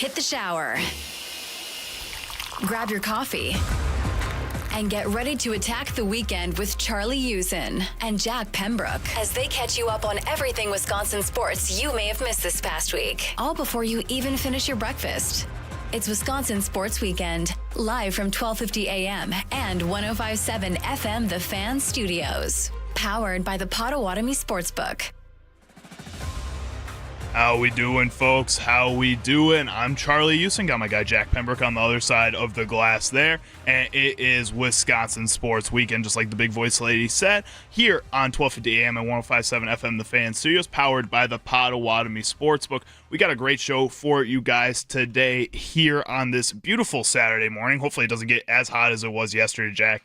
Hit the shower. Grab your coffee. And get ready to attack the weekend with Charlie Uczen and Jack Pembroke as they catch you up on everything Wisconsin sports you may have missed this past week, all before you even finish your breakfast. It's Wisconsin Sports Weekend, live from 12:50 a.m. and 105.7 FM The Fan Studios. Powered by the Potawatomi Sportsbook. How we doing, folks? How we doing? I'm Charlie Uczen. Got my guy Jack Pembroke on the other side of the glass there. And it is Wisconsin Sports Weekend, just like the big voice lady said, here on 1250 AM and 105.7 FM The Fan Studios, powered by the Potawatomi Sportsbook. We got a great show for you guys today here on this beautiful Saturday morning. Hopefully it doesn't get as hot as it was yesterday, Jack.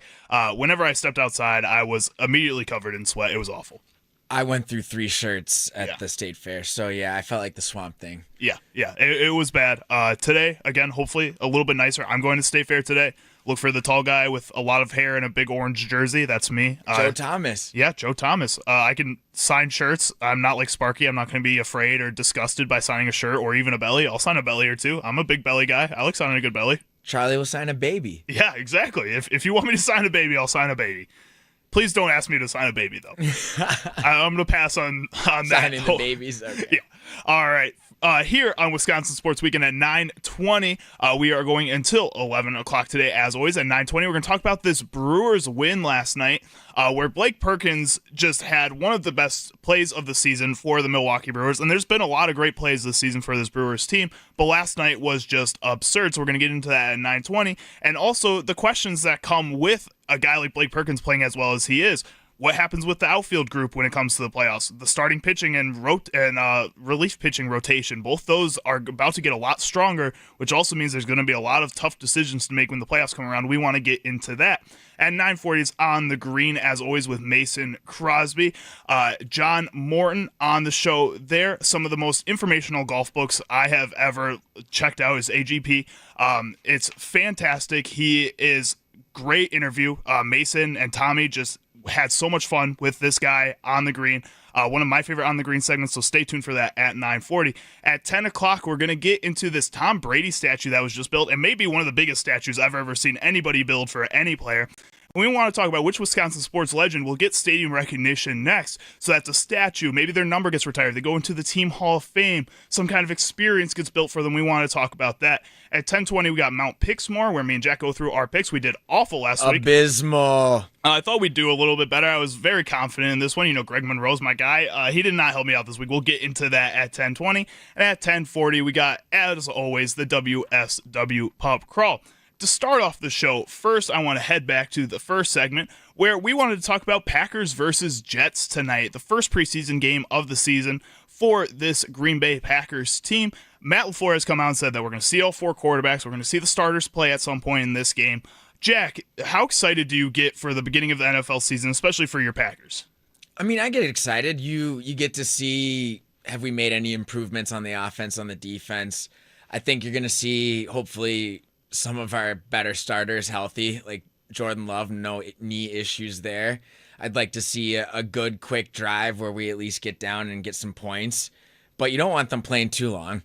Whenever I stepped outside, I was immediately covered in sweat. It was awful. I went through 3 shirts at the state fair, so yeah, I felt like the Swamp Thing. Yeah, it was bad. Today, again, hopefully a little bit nicer. I'm going to state fair today. Look for the tall guy with a lot of hair and a big orange jersey. That's me. Joe Thomas. Yeah, Joe Thomas. I can sign shirts. I'm not like Sparky. I'm not going to be afraid or disgusted by signing a shirt or even a belly. I'll sign a belly or two. I'm a big belly guy. I like signing a good belly. Charlie will sign a baby. Yeah, exactly. If you want me to sign a baby, I'll sign a baby. Please don't ask me to sign a baby, though. I'm going to pass on that. Signing the babies? Okay. Yeah. All right. Here on Wisconsin Sports Weekend at 9:20, we are going until 11 o'clock today, as always. At 9:20, we're going to talk about this Brewers win last night, where Blake Perkins just had one of the best plays of the season for the Milwaukee Brewers. And there's been a lot of great plays this season for this Brewers team, but last night was just absurd. So we're going to get into that at 9:20. And also the questions that come with a guy like Blake Perkins playing as well as he is. What happens with the outfield group when it comes to the playoffs? The starting pitching and relief pitching rotation, both those are about to get a lot stronger, which also means there's going to be a lot of tough decisions to make when the playoffs come around. We want to get into that. At 9:40 is On the Green, as always, with Mason Crosby. John Morton on the show there. Some of the most informational golf books I have ever checked out is AGP. It's fantastic. He is great interview. Mason and Tommy just had so much fun with this guy on the green. One of my favorite on the green segments, so stay tuned for that at 9:40. At 10 o'clock, we're going to get into this Tom Brady statue that was just built, and maybe one of the biggest statues I've ever seen anybody build for any player. We want to talk about which Wisconsin sports legend will get stadium recognition next, so that the statue, maybe their number gets retired, they go into the Team Hall of Fame, some kind of experience gets built for them. We want to talk about that. At 10:20, we got Mount Pixmore, where me and Jack go through our picks. We did awful last week. Abysmal. I thought we'd do a little bit better. I was very confident in this one. You know, Greg Monroe's my guy. He did not help me out this week. We'll get into that at 10:20. And at 10:40, we got, as always, the WSW Pub Crawl. To start off the show, first I want to head back to the first segment where we wanted to talk about Packers versus Jets tonight, the first preseason game of the season for this Green Bay Packers team. Matt LaFleur has come out and said that we're going to see all 4 quarterbacks. We're going to see the starters play at some point in this game. Jack, how excited do you get for the beginning of the NFL season, especially for your Packers? I mean, I get excited. You get to see, have we made any improvements on the offense, on the defense? I think you're going to see, hopefully, some of our better starters healthy, like Jordan Love, no knee issues there. I'd like to see a good, quick drive where we at least get down and get some points. But you don't want them playing too long.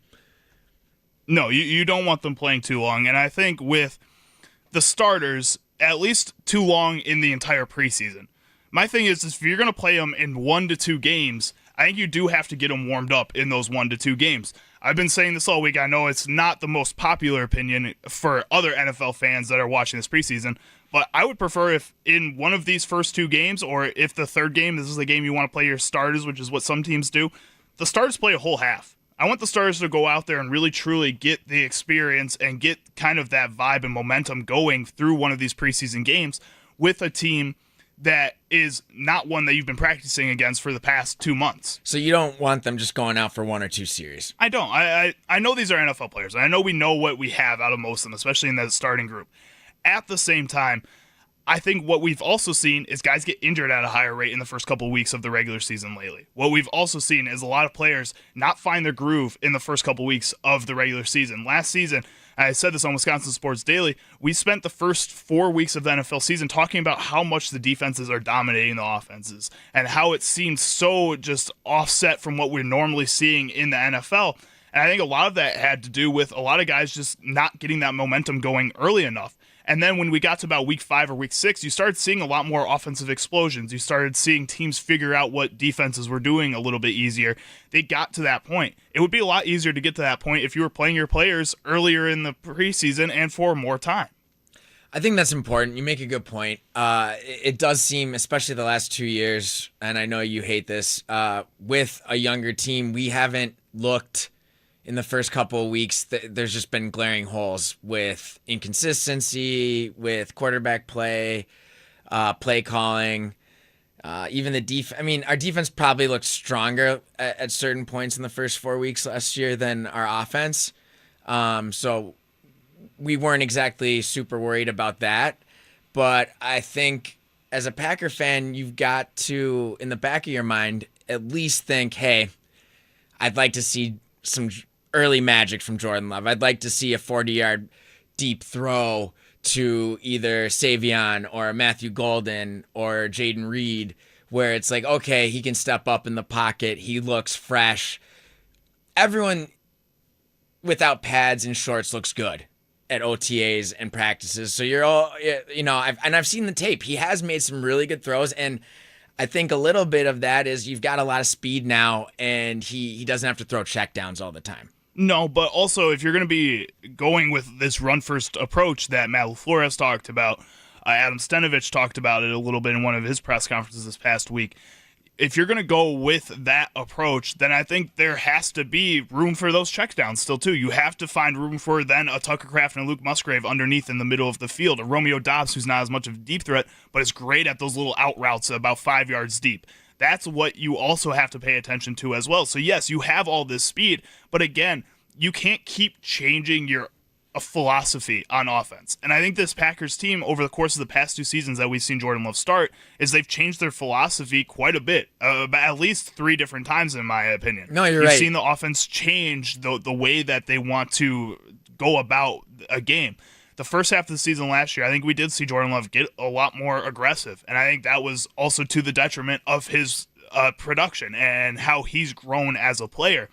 No, you don't want them playing too long. And I think with the starters, at least too long in the entire preseason. My thing is if you're going to play them in 1 to 2 games, I think you do have to get them warmed up in those 1 to 2 games. I've been saying this all week. I know it's not the most popular opinion for other NFL fans that are watching this preseason, but I would prefer if in one of these first 2 games, or if the third game, this is the game you want to play your starters, which is what some teams do, the starters play a whole half. I want the starters to go out there and really truly get the experience and get kind of that vibe and momentum going through one of these preseason games with a team that is not one that you've been practicing against for the past 2 months. So you don't want them just going out for 1 or 2 series? I don't. I know these are NFL players. I know we know what we have out of most of them, especially in the starting group. At the same time, I think what we've also seen is guys get injured at a higher rate in the first couple of weeks of the regular season lately. What we've also seen is a lot of players not find their groove in the first couple of weeks of the regular season. Last season, I said this on Wisconsin Sports Daily, we spent the first 4 weeks of the NFL season talking about how much the defenses are dominating the offenses and how it seems so just offset from what we're normally seeing in the NFL. And I think a lot of that had to do with a lot of guys just not getting that momentum going early enough. And then when we got to about week 5 or week 6, you started seeing a lot more offensive explosions. You started seeing teams figure out what defenses were doing a little bit easier. They got to that point. It would be a lot easier to get to that point if you were playing your players earlier in the preseason and for more time. I think that's important. You make a good point. It does seem, especially the last 2 years, and I know you hate this, with a younger team, we haven't looked in the first couple of weeks. There's just been glaring holes with inconsistency, with quarterback play, play calling, even the defense. I mean, our defense probably looked stronger at certain points in the first 4 weeks last year than our offense. So we weren't exactly super worried about that. But I think as a Packer fan, you've got to, in the back of your mind, at least think, hey, I'd like to see some early magic from Jordan Love. I'd like to see a 40-yard deep throw to either Savion or Matthew Golden or Jaden Reed, where it's like, okay, he can step up in the pocket. He looks fresh. Everyone without pads and shorts looks good at OTAs and practices. So you're all, I've seen the tape. He has made some really good throws, and I think a little bit of that is you've got a lot of speed now, and he doesn't have to throw checkdowns all the time. No, but also if you're going to be going with this run-first approach that Matt LaFleur has talked about, Adam Stenovich talked about it a little bit in one of his press conferences this past week. If you're going to go with that approach, then I think there has to be room for those checkdowns still, too. You have to find room for then a Tucker Kraft and a Luke Musgrave underneath in the middle of the field, a Romeo Dobbs who's not as much of a deep threat, but is great at those little out routes about 5 yards deep. That's what you also have to pay attention to as well. So, yes, you have all this speed, but again, you can't keep changing your philosophy on offense. And I think this Packers team, over the course of the past 2 seasons that we've seen Jordan Love start, is they've changed their philosophy quite a bit, at least 3 different times, in my opinion. No, you're You've right. seen the offense change the way that they want to go about a game. The first half of the season last year, I think we did see Jordan Love get a lot more aggressive, and I think that was also to the detriment of his production and how he's grown as a player.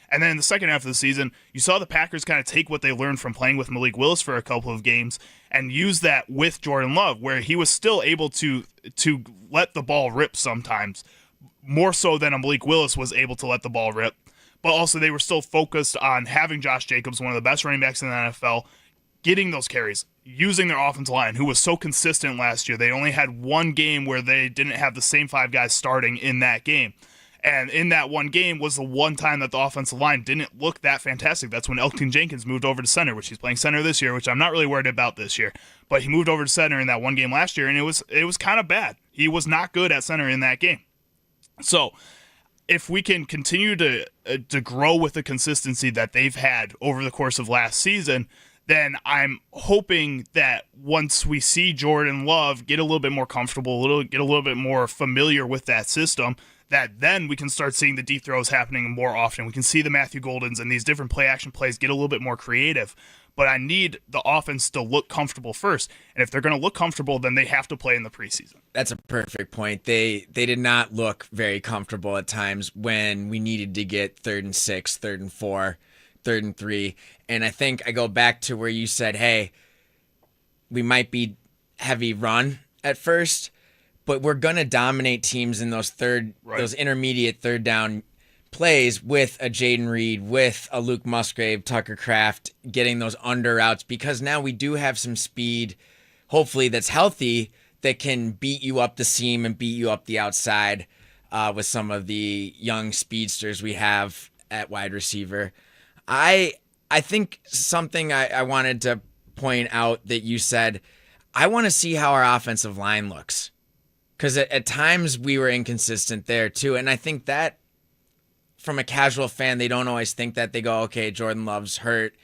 And then in the second half of the season, you saw the Packers kind of take what they learned from playing with Malik Willis for a couple of games and use that with Jordan Love, where he was still able to let the ball rip sometimes, more so than a Malik Willis was able to let the ball rip. But also they were still focused on having Josh Jacobs, one of the best running backs in the NFL, getting those carries, using their offensive line, who was so consistent last year. They only had one game where they didn't have the same 5 guys starting in that game. And in that one game was the one time that the offensive line didn't look that fantastic. That's when Elgton Jenkins moved over to center, which he's playing center this year, which I'm not really worried about this year. But he moved over to center in that one game last year, and it was kind of bad. He was not good at center in that game. So if we can continue to grow with the consistency that they've had over the course of last season, then I'm hoping that once we see Jordan Love get a little bit more comfortable, get a little bit more familiar with that system, that then we can start seeing the deep throws happening more often. We can see the Matthew Goldens and these different play-action plays get a little bit more creative. But I need the offense to look comfortable first. And if they're going to look comfortable, then they have to play in the preseason. That's a perfect point. They did not look very comfortable at times when we needed to get 3rd and 6, 3rd and 4, 3rd and 3. And I think I go back to where you said, hey, we might be heavy run at first, but we're going to dominate teams in those those intermediate 3rd down plays with a Jaden Reed, with a Luke Musgrave, Tucker Kraft, getting those under routes, because now we do have some speed, hopefully that's healthy, that can beat you up the seam and beat you up the outside with some of the young speedsters we have at wide receiver. I think something I wanted to point out that you said, I want to see how our offensive line looks. Because at times we were inconsistent there too. And I think that from a casual fan, they don't always think that. They go, okay, Jordan Love's hurt.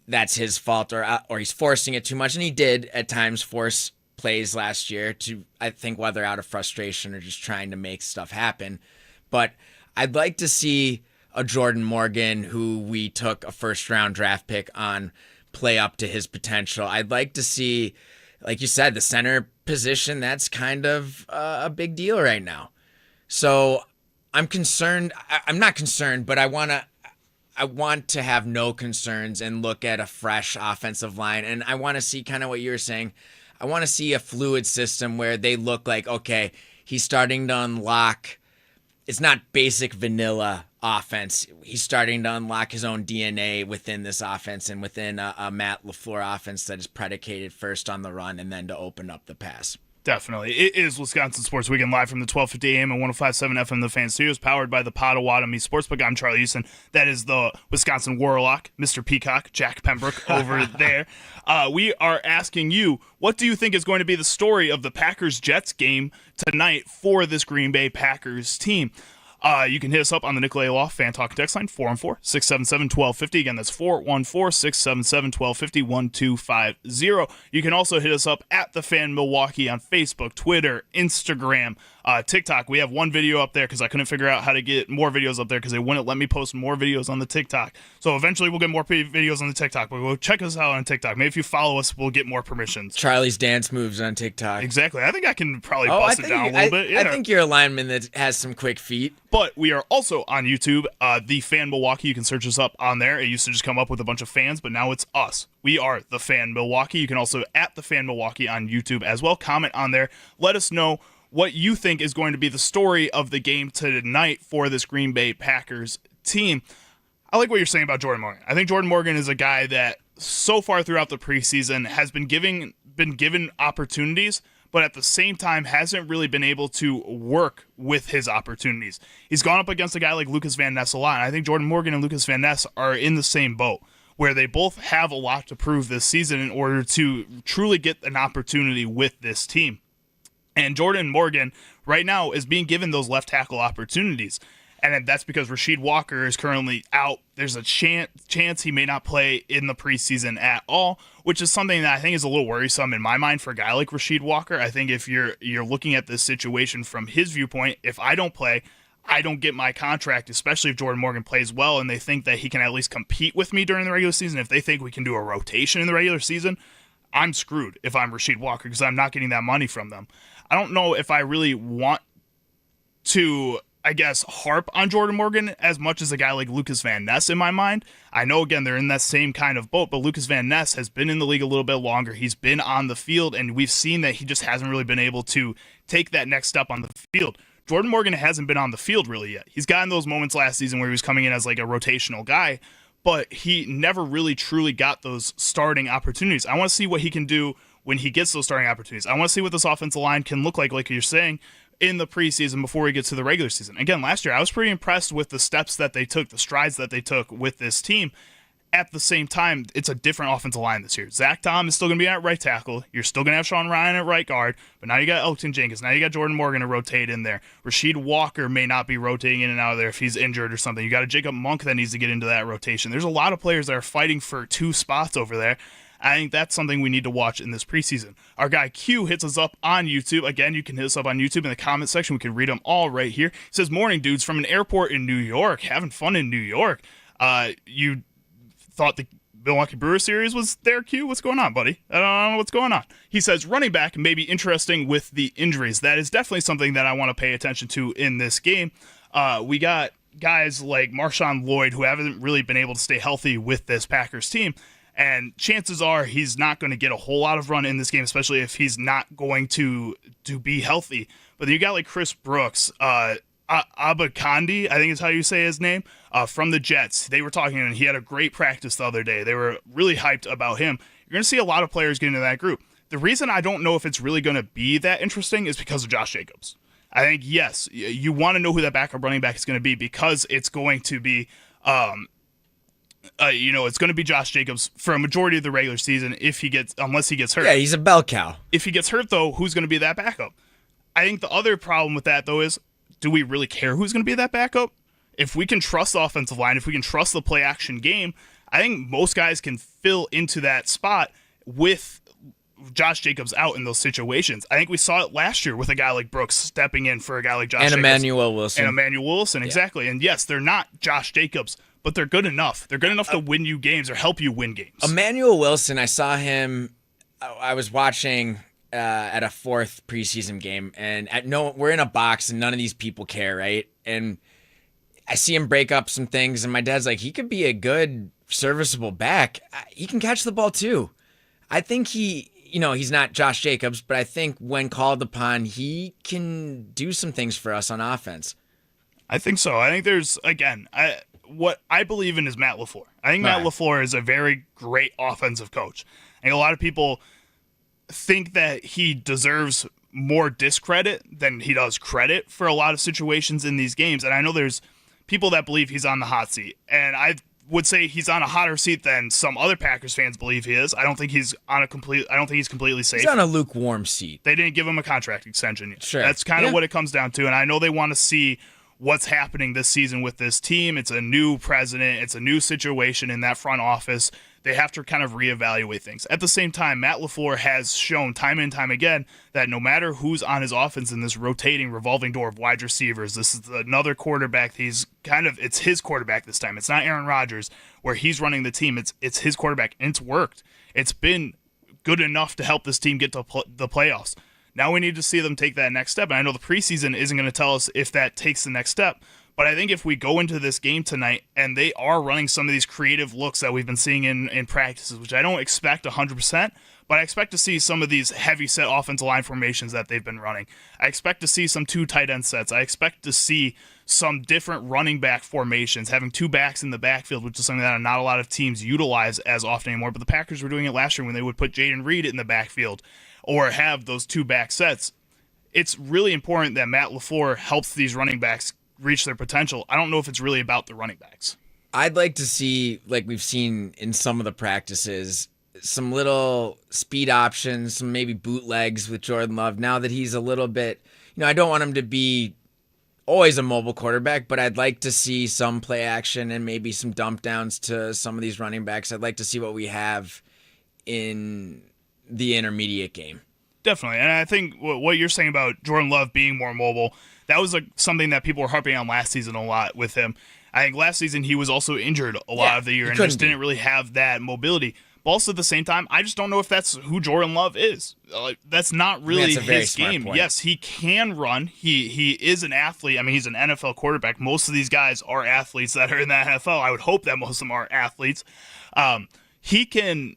That's his fault, or he's forcing it too much. And he did at times force plays last year to, I think, whether out of frustration or just trying to make stuff happen. But I'd like to see a Jordan Morgan, who we took a 1st-round draft pick on, play up to his potential. I'd like to see, like you said, the center position, that's kind of a big deal right now. So I'm concerned. I'm not concerned, but I I want to have no concerns and look at a fresh offensive line. And I want to see kind of what you were saying. I want to see a fluid system where they look like, okay, he's starting to unlock. It's not basic vanilla offense. He's starting to unlock his own DNA within this offense and within a Matt LaFleur offense that is predicated first on the run and then to open up the pass. Definitely. It is Wisconsin Sports Weekend live from the 1250 AM and 105.7 FM The Fan Studios, powered by the Potawatomi Sportsbook. I'm Charlie Uczen. That is the Wisconsin Warlock, Mr. Peacock, Jack Pembroke over there. We are asking you, what do you think is going to be the story of the Packers-Jets game tonight for this Green Bay Packers team? You can hit us up on the Nicolay Law Fan Talk text line, 414-677-1250. Again, that's 414-677-1250-1250. You can also hit us up at The Fan Milwaukee on Facebook, Twitter, Instagram, TikTok. We have one video up there because I couldn't figure out how to get more videos up there because they wouldn't let me post more videos on the TikTok. So eventually we'll get more videos on the TikTok, but go check us out on TikTok. Maybe if you follow us, we'll get more permissions. Charlie's dance moves on TikTok. Exactly. I think I can probably bust it down a little bit. Yeah. I think you're a lineman that has some quick feet. But we are also on YouTube, The Fan Milwaukee. You can search us up on there. It used to just come up with a bunch of fans, but now it's us. We are The Fan Milwaukee. You can also at The Fan Milwaukee on YouTube as well. Comment on there. Let us know what you think is going to be the story of the game tonight for this Green Bay Packers team. I like what you're saying about Jordan Morgan. I think Jordan Morgan is a guy that so far throughout the preseason has been given opportunities, but at the same time hasn't really been able to work with his opportunities. He's gone up against a guy like Lucas Van Ness a lot, and I think Jordan Morgan and Lucas Van Ness are in the same boat, where they both have a lot to prove this season in order to truly get an opportunity with this team. And Jordan Morgan right now is being given those left tackle opportunities. And that's because Rasheed Walker is currently out. There's a chance he may not play in the preseason at all, which is something that I think is a little worrisome in my mind for a guy like Rasheed Walker. I think if you're looking at this situation from his viewpoint, if I don't play, I don't get my contract, especially if Jordan Morgan plays well and they think that he can at least compete with me during the regular season. If they think we can do a rotation in the regular season, I'm screwed if I'm Rasheed Walker because I'm not getting that money from them. I don't know if I really want to, I guess, harp on Jordan Morgan as much as a guy like Lucas Van Ness in my mind. I know, again, they're in that same kind of boat, but Lucas Van Ness has been in the league a little bit longer. He's been on the field, and we've seen that he just hasn't really been able to take that next step on the field. Jordan Morgan hasn't been on the field really yet. He's gotten those moments last season where he was coming in as like a rotational guy, but he never really truly got those starting opportunities. I want to see what he can do when he gets those starting opportunities. I want to see what this offensive line can look like you're saying, in the preseason before he gets to the regular season. Again, last year, I was pretty impressed with the steps that they took, the strides that they took with this team. At the same time, it's a different offensive line this year. Zach Tom is still going to be at right tackle. You're still going to have Sean Ryan at right guard, but now you got Elton Jenkins. Now you got Jordan Morgan to rotate in there. Rasheed Walker may not be rotating in and out of there if he's injured or something. You got a Jacob Monk that needs to get into that rotation. There's a lot of players that are fighting for two spots over there. I think that's something we need to watch in this preseason. Our guy Q hits us up on YouTube. Again, you can hit us up on YouTube in the comment section. We can read them all right here. He says, "Morning, dudes, from an airport in New York. Having fun in New York. You thought the Milwaukee Brewers series was there, Q? What's going on, buddy? I don't know what's going on." He says, "Running back may be interesting with the injuries. That is definitely something that I want to pay attention to in this game. We got guys like Marshawn Lloyd who haven't really been able to stay healthy with this Packers team. And chances are he's not going to get a whole lot of run in this game, especially if he's not going to be healthy. But then you got like Chris Brooks, Abakandi, I think is how you say his name, from the Jets. They were talking, and he had a great practice the other day. They were really hyped about him. You're going to see a lot of players get into that group. The reason I don't know if it's really going to be that interesting is because of Josh Jacobs. I think, yes, you want to know who that backup running back is going to be because it's going to be it's going to be Josh Jacobs for a majority of the regular season unless he gets hurt. Yeah, he's a bell cow. If he gets hurt, though, who's going to be that backup? I think the other problem with that, though, is do we really care who's going to be that backup? If we can trust the offensive line, if we can trust the play-action game, I think most guys can fill into that spot with Josh Jacobs out in those situations. I think we saw it last year with a guy like Brooks stepping in for a guy like Josh Jacobs. Emmanuel Wilson. And Emmanuel Wilson, exactly. And yes, they're not Josh Jacobs, but they're good enough. They're good enough to win you games or help you win games. Emmanuel Wilson, I saw him, I was watching at a fourth preseason game, and we're in a box and none of these people care, right? And I see him break up some things, and my dad's like, he could be a good, serviceable back. He can catch the ball too. I think he's not Josh Jacobs, but I think when called upon, he can do some things for us on offense. I think so. I think there's, again, what I believe in is Matt LaFleur. I think Matt LaFleur is a very great offensive coach. I think a lot of people think that he deserves more discredit than he does credit for a lot of situations in these games. And I know there's people that believe he's on the hot seat. And I would say he's on a hotter seat than some other Packers fans believe he is. I don't think he's completely safe. He's on a lukewarm seat. They didn't give him a contract extension yet. Sure. That's kind of what it comes down to. And I know they want to see what's happening this season with this team. It's a new president. It's a new situation in that front office. They have to kind of reevaluate things. At the same time, Matt LaFleur has shown time and time again that no matter who's on his offense in this rotating revolving door of wide receivers, this is another quarterback. It's his quarterback this time. It's not Aaron Rodgers where he's running the team. It's his quarterback, and it's worked. It's been good enough to help this team get to the playoffs. Now we need to see them take that next step. And I know the preseason isn't going to tell us if that takes the next step. But I think if we go into this game tonight and they are running some of these creative looks that we've been seeing in practices, which I don't expect 100%, but I expect to see some of these heavy set offensive line formations that they've been running. I expect to see some 2 tight end sets. I expect to see some different running back formations, having 2 backs in the backfield, which is something that not a lot of teams utilize as often anymore. But the Packers were doing it last year when they would put Jaden Reed in the backfield or have those 2 back sets. It's really important that Matt LaFleur helps these running backs reach their potential. I don't know if it's really about the running backs. I'd like to see, like we've seen in some of the practices, some little speed options, some maybe bootlegs with Jordan Love. Now that he's a little bit, I don't want him to be always a mobile quarterback, but I'd like to see some play action and maybe some dump downs to some of these running backs. I'd like to see what we have in the intermediate game. Definitely. And I think what you're saying about Jordan Love being more mobile, that was something that people were harping on last season a lot with him. I think last season he was also injured a lot of the year and just didn't really have that mobility. But also at the same time, I just don't know if that's who Jordan Love is. That's not really his game. Point. Yes, he can run. He is an athlete. I mean, he's an NFL quarterback. Most of these guys are athletes that are in the NFL. I would hope that most of them are athletes. He can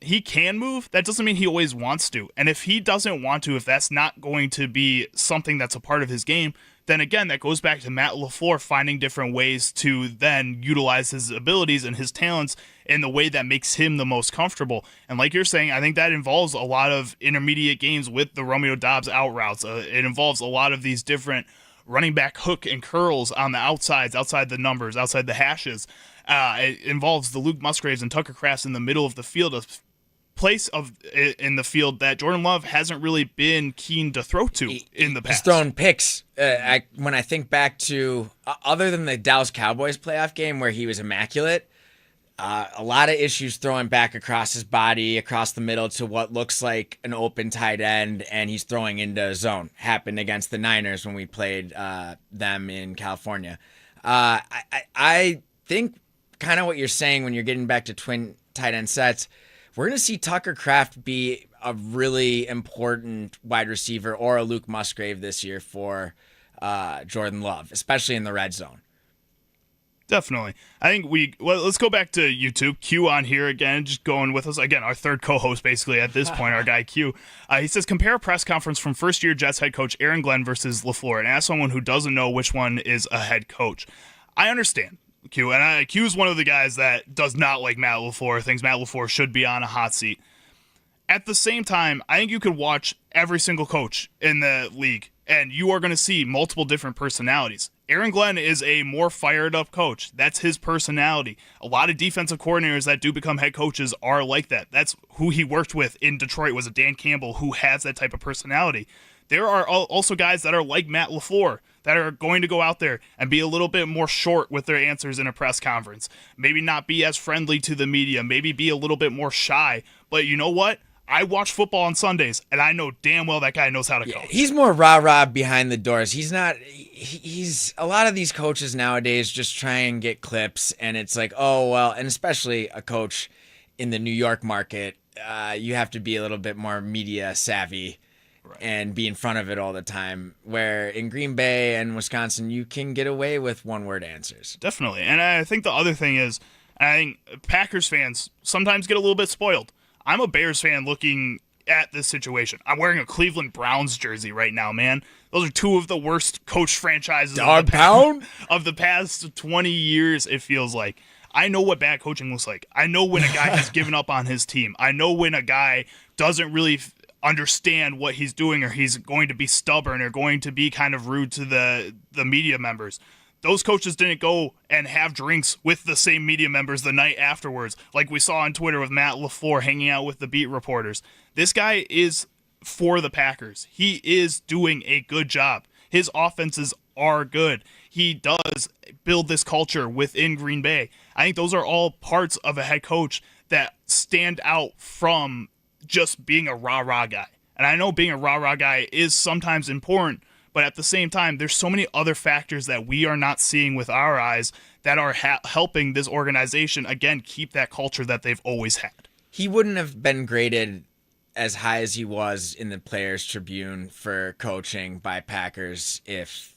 move. That doesn't mean he always wants to. And if he doesn't want to, if that's not going to be something that's a part of his game, then again, that goes back to Matt LaFleur finding different ways to then utilize his abilities and his talents in the way that makes him the most comfortable. And like you're saying, I think that involves a lot of intermediate games with the Romeo Doubs out routes. It involves a lot of these different running back hook and curls on the outsides, outside the numbers, outside the hashes. It involves the Luke Musgraves and Tucker Krafts in the middle of the field, a place in the field that Jordan Love hasn't really been keen to throw to in the past. He's thrown picks. When I think back to, other than the Dallas Cowboys playoff game where he was immaculate, a lot of issues throwing back across his body, across the middle to what looks like an open tight end, and he's throwing into a zone. Happened against the Niners when we played them in California. I think kind of what you're saying when you're getting back to twin tight end sets, we're going to see Tucker Kraft be a really important wide receiver or a Luke Musgrave this year for Jordan Love, especially in the red zone. Definitely. I think let's go back to YouTube. Q on here again, just going with us. Again, our third co-host basically at this point, our guy Q. He says, compare a press conference from first-year Jets head coach Aaron Glenn versus LaFleur, and ask someone who doesn't know which one is a head coach. I understand, Q, and Q is one of the guys that does not like Matt LaFleur, thinks Matt LaFleur should be on a hot seat. At the same time, I think you could watch every single coach in the league, and you are going to see multiple different personalities. Aaron Glenn is a more fired-up coach. That's his personality. A lot of defensive coordinators that do become head coaches are like that. That's who he worked with in Detroit, was a Dan Campbell who has that type of personality. There are also guys that are like Matt LaFleur that are going to go out there and be a little bit more short with their answers in a press conference. Maybe not be as friendly to the media. Maybe be a little bit more shy. But you know what? I watch football on Sundays, and I know damn well that guy knows how to coach. He's more rah-rah behind the doors. He's not – he's a lot of these coaches nowadays just try and get clips, and it's like, oh, well, and especially a coach in the New York market, you have to be a little bit more media savvy. and be in front of it all the time. Where in Green Bay and Wisconsin, you can get away with one-word answers. Definitely. And I think the other thing is, I think Packers fans sometimes get a little bit spoiled. I'm a Bears fan looking at this situation. I'm wearing a Cleveland Browns jersey right now, man. Those are two of the worst coached franchises of the past 20 years, it feels like. I know what bad coaching looks like. I know when a guy has given up on his team. I know when a guy doesn't really understand what he's doing, or he's going to be stubborn or going to be kind of rude to the media members. Those coaches didn't go and have drinks with the same media members the night afterwards, like we saw on Twitter with Matt LaFleur hanging out with the beat reporters. This guy is for the Packers. He is doing a good job. His offenses are good. He does build this culture within Green Bay. I think those are all parts of a head coach that stand out from just being a rah-rah guy. And I know being a rah-rah guy is sometimes important, but at the same time, there's so many other factors that we are not seeing with our eyes that are helping this organization, again, keep that culture that they've always had. He wouldn't have been graded as high as he was in the Players Tribune for coaching by Packers if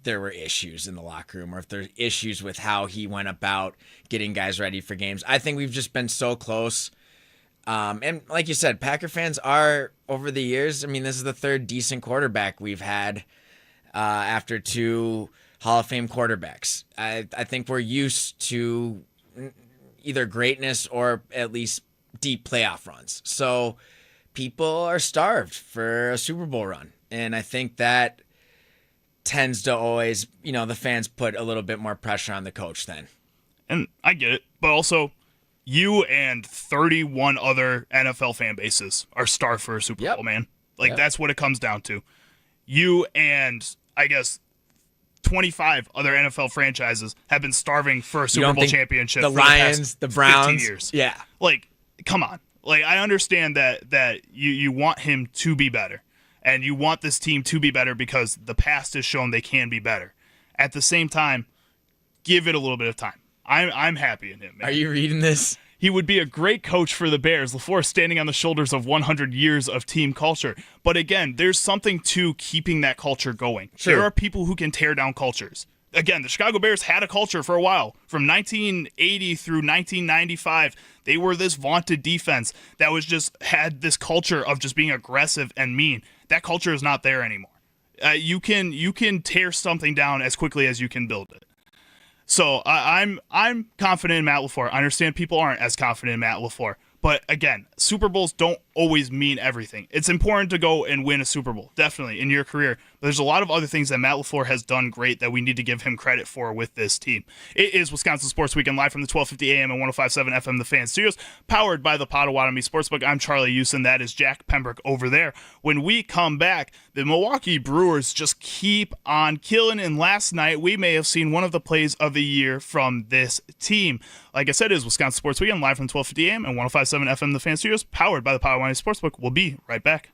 there were issues in the locker room, or if there's issues with how he went about getting guys ready for games. I think we've just been so close. And like you said, Packer fans are, over the years, I mean, this is the third decent quarterback we've had after two Hall of Fame quarterbacks. I think we're used to either greatness or at least deep playoff runs. So people are starved for a Super Bowl run. And I think that tends to always, the fans put a little bit more pressure on the coach then. And I get it, but also you and 31 other NFL fan bases are starved for a Super Bowl, man. Like, that's what it comes down to. You and, I guess, 25 other NFL franchises have been starving for a Super Bowl championship the for Lions, the past the Browns, 15 years. Yeah. Like, come on. Like, I understand that you want him to be better, and you want this team to be better because the past has shown they can be better. At the same time, give it a little bit of time. I'm happy in him, man. Are you reading this? He would be a great coach for the Bears. LaFleur standing on the shoulders of 100 years of team culture. But again, there's something to keeping that culture going. Sure. There are people who can tear down cultures. Again, the Chicago Bears had a culture for a while. From 1980 through 1995, they were this vaunted defense that was just had this culture of just being aggressive and mean. That culture is not there anymore. You can tear something down as quickly as you can build it. So I'm confident in Matt LaFleur. I understand people aren't as confident in Matt LaFleur. But again, Super Bowls don't always mean everything. It's important to go and win a Super Bowl, definitely, in your career. But there's a lot of other things that Matt LaFleur has done great that we need to give him credit for with this team. It is Wisconsin Sports Weekend, live from the 1250 AM and 105.7 FM The Fan Studios, powered by the Potawatomi Sportsbook. I'm Charlie Uczen. That is Jack Pembroke over there. When we come back, the Milwaukee Brewers just keep on killing. And last night, we may have seen one of the plays of the year from this team. Like I said, it is Wisconsin Sports Weekend, live from 1250 AM and 105.7 FM The Fan Studios, powered by the Potawatomi Sportsbook. We'll be right back.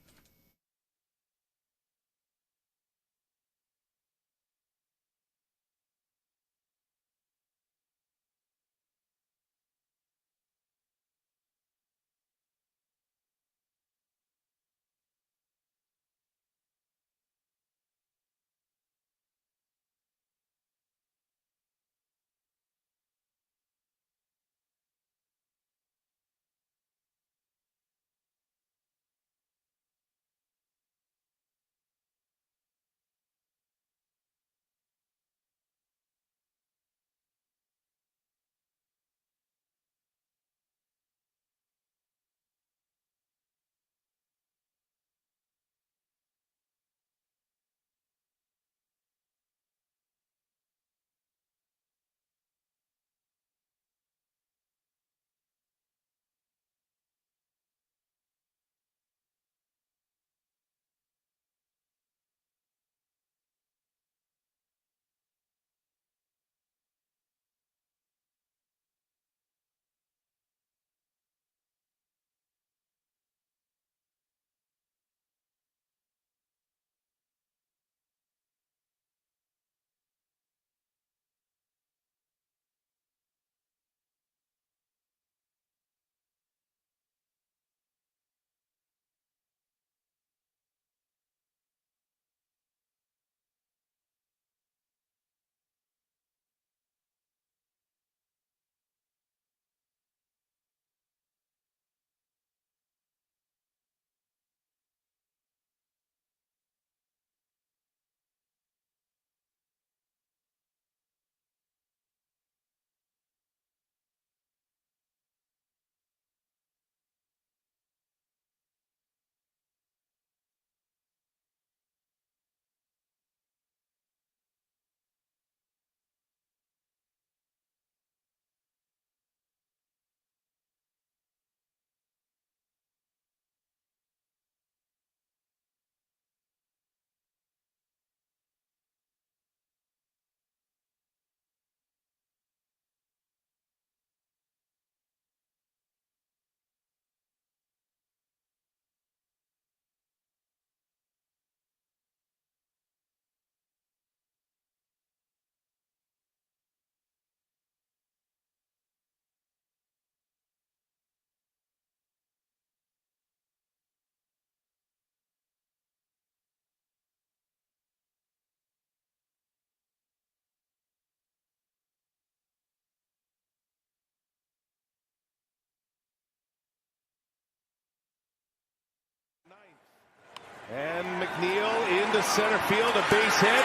And McNeil into center field, a base hit.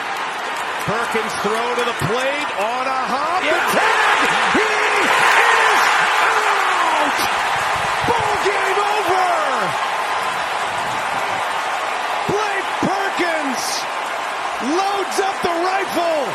Perkins throw to the plate on a hop. Yeah. The tag! He is out! Ball game over! Blake Perkins loads up the rifle.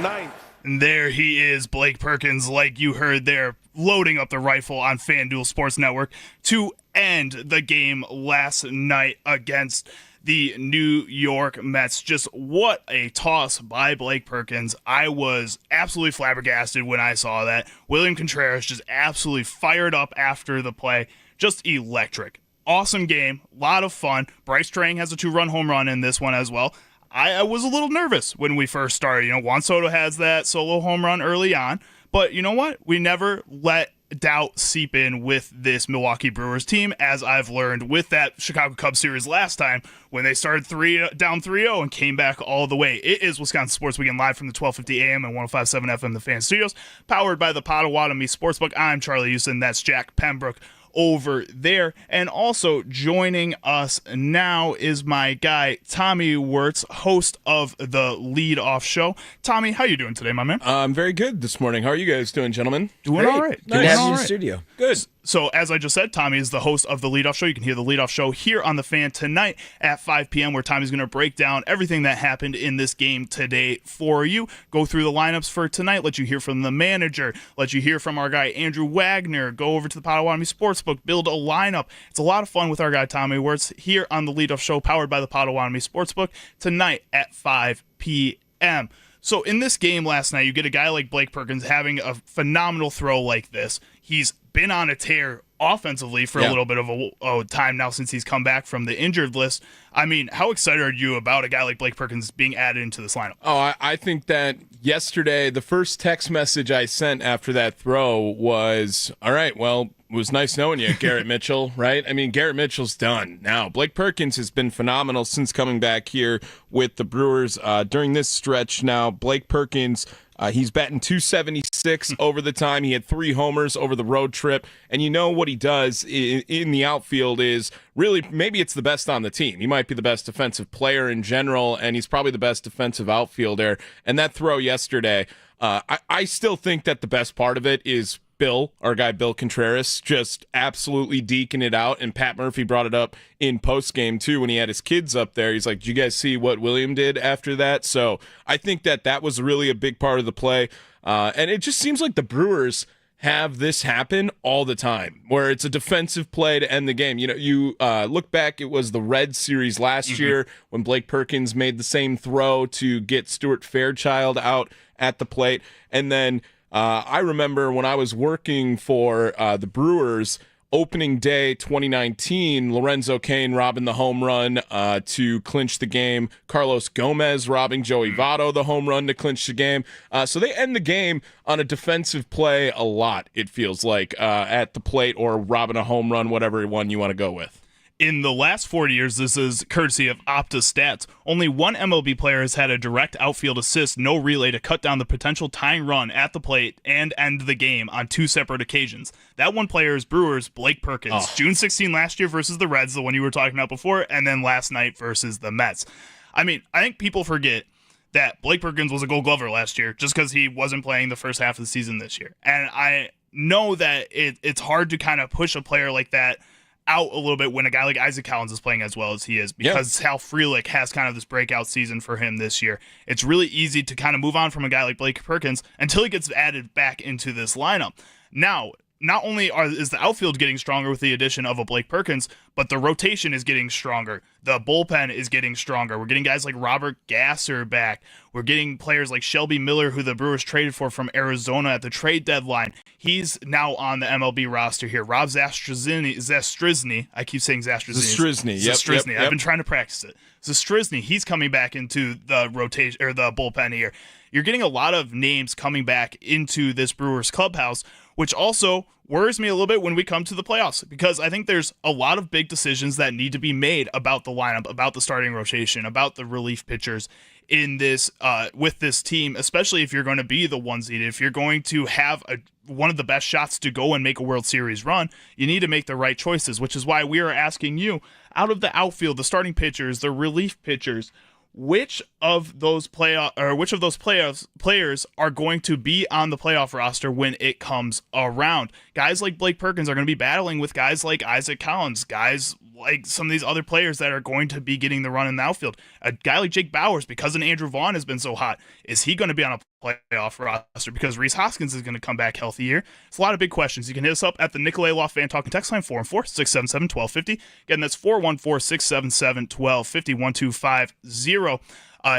Ninth. And there he is, Blake Perkins, like you heard there, loading up the rifle on FanDuel Sports Network to end the game last night against the New York Mets. Just what a toss by Blake Perkins. I was absolutely flabbergasted when I saw that. William Contreras just absolutely fired up after the play. Just electric. Awesome game. A lot of fun. Bryce Trang has a 2-run home run in this one as well. I was a little nervous when we first started. Juan Soto has that solo home run early on. But you know what? We never let doubt seep in with this Milwaukee Brewers team, as I've learned with that Chicago Cubs series last time when they started down 3-0 and came back all the way. It is Wisconsin Sports Weekend live from the 1250 AM and 105.7 FM The Fan Studios, powered by the Potawatomi Sportsbook. I'm Charlie Uczen. That's Jack Pembroke over there. And also joining us now is my guy Tommy Wirtz, host of the Lead Off Show. Tommy, how you doing today, my man? I'm very good this morning. How are you guys doing, gentlemen? Doing all right. Good to have you in the studio. Good. So, as I just said, Tommy is the host of the Lead Off Show. You can hear the Lead Off Show here on The Fan tonight at 5 p.m., where Tommy's going to break down everything that happened in this game today for you. Go through the lineups for tonight, let you hear from the manager, let you hear from our guy Andrew Wagner, go over to the Potawatomi Sportsbook, build a lineup. It's a lot of fun with our guy Tommy Wirtz here on the Lead Off Show, powered by the Potawatomi Sportsbook, tonight at 5 p.m. So in this game last night, you get a guy like Blake Perkins having a phenomenal throw like this. He's been on a tear offensively for a little bit of a time now since he's come back from the injured list. I mean, how excited are you about a guy like Blake Perkins being added into this lineup? Oh, I think that yesterday, the first text message I sent after that throw was, all right, well, it was nice knowing you, Garrett Mitchell, right? I mean, Garrett Mitchell's done now. Blake Perkins has been phenomenal since coming back here with the Brewers. During this stretch now, Blake Perkins, he's batting .276 over the time. He had 3 homers over the road trip. And you know what he does in the outfield is really, maybe it's the best on the team. He might be the best defensive player in general, and he's probably the best defensive outfielder. And that throw yesterday, I still think that the best part of it is Bill, our guy Bill Contreras, just absolutely deking it out. And Pat Murphy brought it up in postgame too when he had his kids up there. He's like, "Did you guys see what William did after that?" So I think that was really a big part of the play. And it just seems like the Brewers have this happen all the time, where it's a defensive play to end the game. You look back, it was the Red Series last year when Blake Perkins made the same throw to get Stuart Fairchild out at the plate. And then I remember when I was working for the Brewers, opening day 2019, Lorenzo Cain robbing the home run to clinch the game. Carlos Gomez robbing Joey Votto the home run to clinch the game. So they end the game on a defensive play a lot, it feels like, at the plate or robbing a home run, whatever one you want to go with. In the last 40 years, this is courtesy of Opta Stats. Only one MLB player has had a direct outfield assist, no relay, to cut down the potential tying run at the plate and end the game on 2 separate occasions. That one player is Brewers' Blake Perkins. June 16 last year versus the Reds, the one you were talking about before, and then last night versus the Mets. I mean, I think people forget that Blake Perkins was a Gold Glover last year just because he wasn't playing the first half of the season this year. And I know that it's hard to kind of push a player like that out a little bit when a guy like Isaac Collins is playing as well as he is, because Hal Frelick has kind of this breakout season for him this year. It's really easy to kind of move on from a guy like Blake Perkins until he gets added back into this lineup. Now, not only is the outfield getting stronger with the addition of a Blake Perkins, but the rotation is getting stronger. The bullpen is getting stronger. We're getting guys like Robert Gasser back. We're getting players like Shelby Miller, who the Brewers traded for from Arizona at the trade deadline. He's now on the MLB roster here. Rob Zastryzny. I keep saying Zastryzny. Zastryzny. I've been trying to practice it. Zastryzny, he's coming back into the rotation or the bullpen here. You're getting a lot of names coming back into this Brewers clubhouse, which also worries me a little bit when we come to the playoffs, because I think there's a lot of big decisions that need to be made about the lineup, about the starting rotation, about the relief pitchers in this with this team, especially if you're going to be the one seed. If you're going to have one of the best shots to go and make a World Series run, you need to make the right choices, which is why we are asking you, out of the outfield, the starting pitchers, the relief pitchers, which of those players are going to be on the playoff roster when it comes around? Guys like Blake Perkins are going to be battling with guys like Isaac Collins, guys like some of these other players that are going to be getting the run in the outfield. A guy like Jake Bauers, because an Andrew Vaughn has been so hot, is he going to be on a playoff roster? Because Rhys Hoskins is going to come back healthy here. It's a lot of big questions. You can hit us up at the Nicolay Law Fan Talking text line, 414-677-1250. Again, that's 414-677-1250, 1250.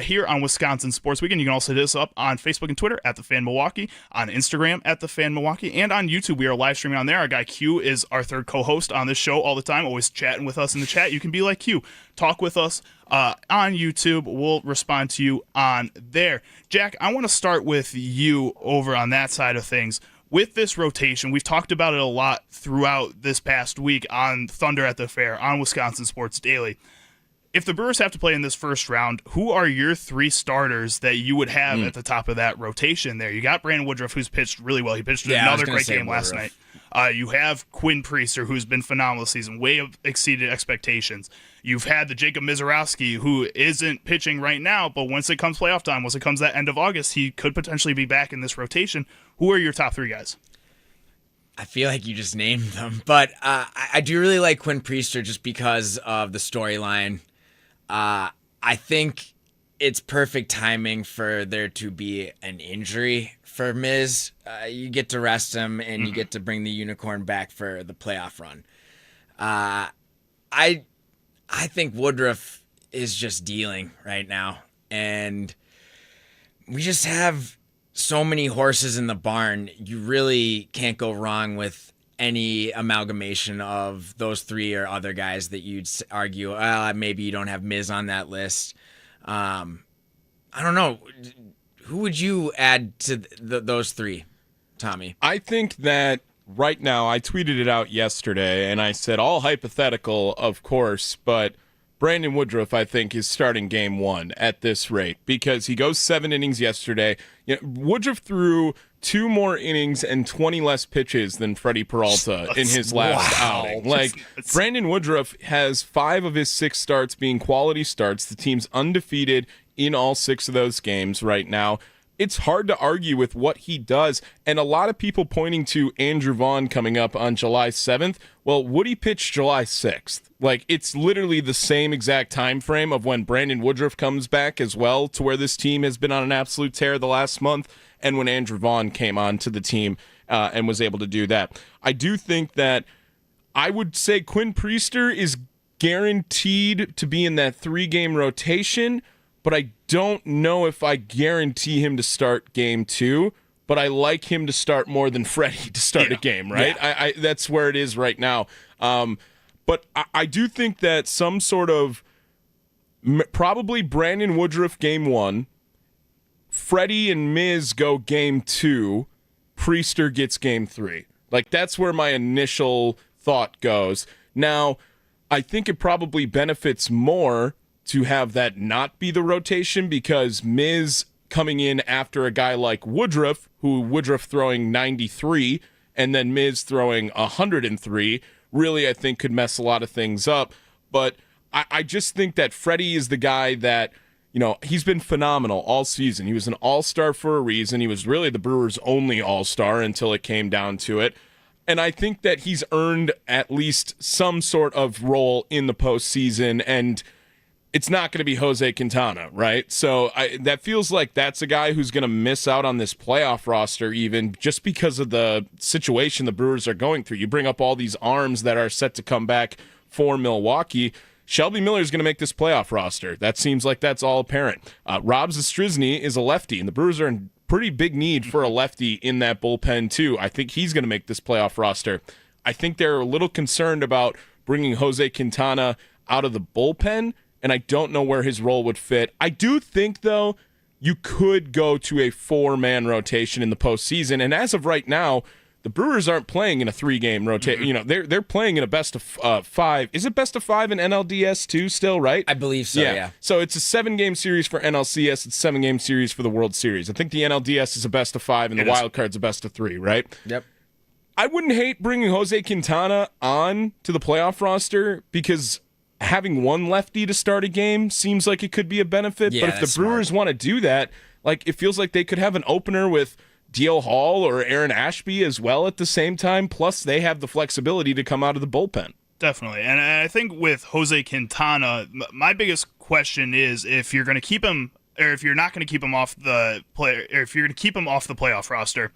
Here on Wisconsin Sports Weekend. You can also hit us up on Facebook and Twitter at The Fan Milwaukee, on Instagram at The Fan Milwaukee, and on YouTube. We are live streaming on there. Our guy Q is our third co-host on this show all the time, always chatting with us in the chat. You can be like Q. Talk with us on YouTube. We'll respond to you on there. Jack, I want to start with you over on that side of things. With this rotation, we've talked about it a lot throughout this past week on Thunder at the Fair, on Wisconsin Sports Daily. If the Brewers have to play in this first round, who are your three starters that you would have at the top of that rotation there? You got Brandon Woodruff, who's pitched really well. He pitched another great game last night. You have Quinn Priester, who's been phenomenal this season, way exceeded expectations. You've had the Jacob Mizorowski, who isn't pitching right now, but once it comes playoff time, once it comes that end of August, he could potentially be back in this rotation. Who are your top three guys? I feel like you just named them, but I do really like Quinn Priester just because of the storyline. I think it's perfect timing for there to be an injury for Miz. You get to rest him, and you get to bring the unicorn back for the playoff run. I think Woodruff is just dealing right now, and we just have so many horses in the barn. You really can't go wrong with any amalgamation of those three or other guys that you'd argue, maybe you don't have Miz on that list. I don't know. Who would you add to those three, Tommy? I think that right now, I tweeted it out yesterday, and I said, all hypothetical, of course, but Brandon Woodruff, I think, is starting game one at this rate because he goes 7 innings yesterday. Woodruff threw 2 more innings and 20 less pitches than Freddie Peralta in his last outing. Brandon Woodruff has 5 of his 6 starts being quality starts. The team's undefeated in all 6 of those games right now. It's hard to argue with what he does, and a lot of people pointing to Andrew Vaughn coming up on July 7th. Well, Woody pitched July 6th. It's literally the same exact time frame of when Brandon Woodruff comes back as well, to where this team has been on an absolute tear the last month, and when Andrew Vaughn came on to the team and was able to do that. I do think that I would say Quinn Priester is guaranteed to be in that 3-game rotation, but I don't know if I guarantee him to start game 2, but I like him to start more than Freddie to start a game, right? Yeah. I that's where it is right now. But I do think that some sort of probably Brandon Woodruff game 1, Freddie and Miz go game 2, Priester gets game 3. That's where my initial thought goes. Now, I think it probably benefits more to have that not be the rotation because Miz coming in after a guy like Woodruff, Woodruff throwing 93 and then Miz throwing 103, really I think could mess a lot of things up. But I just think that Freddie is the guy that, he's been phenomenal all season. He was an all-star for a reason. He was really the Brewers' only all-star until it came down to it. And I think that he's earned at least some sort of role in the postseason, and it's not going to be Jose Quintana, right? So that feels like that's a guy who's going to miss out on this playoff roster even just because of the situation the Brewers are going through. You bring up all these arms that are set to come back for Milwaukee. Shelby Miller is going to make this playoff roster. That seems like that's all apparent. Rob Zastryzny is a lefty, and the Brewers are in pretty big need for a lefty in that bullpen too. I think he's going to make this playoff roster. I think they're a little concerned about bringing Jose Quintana out of the bullpen, and I don't know where his role would fit. I do think, though, you could go to a 4-man rotation in the postseason, and as of right now, the Brewers aren't playing in a 3-game rotation. You know, they're playing in a best of 5. Is it best of 5 in NLDS too still, right? I believe so, yeah. So it's a 7-game series for NLCS. It's a 7-game series for the World Series. I think the NLDS is a best of 5 and the wild card's a best of 3, right? Yep. I wouldn't hate bringing Jose Quintana on to the playoff roster because having one lefty to start a game seems like it could be a benefit. Yeah, but if the Brewers want to do that, like, it feels like they could have an opener with D.L. Hall or Aaron Ashby as well at the same time. Plus, they have the flexibility to come out of the bullpen. Definitely. And I think with Jose Quintana, my biggest question is if you're going to keep him, or if you're not going to keep him off the play, or if you're going to keep him off the playoff roster,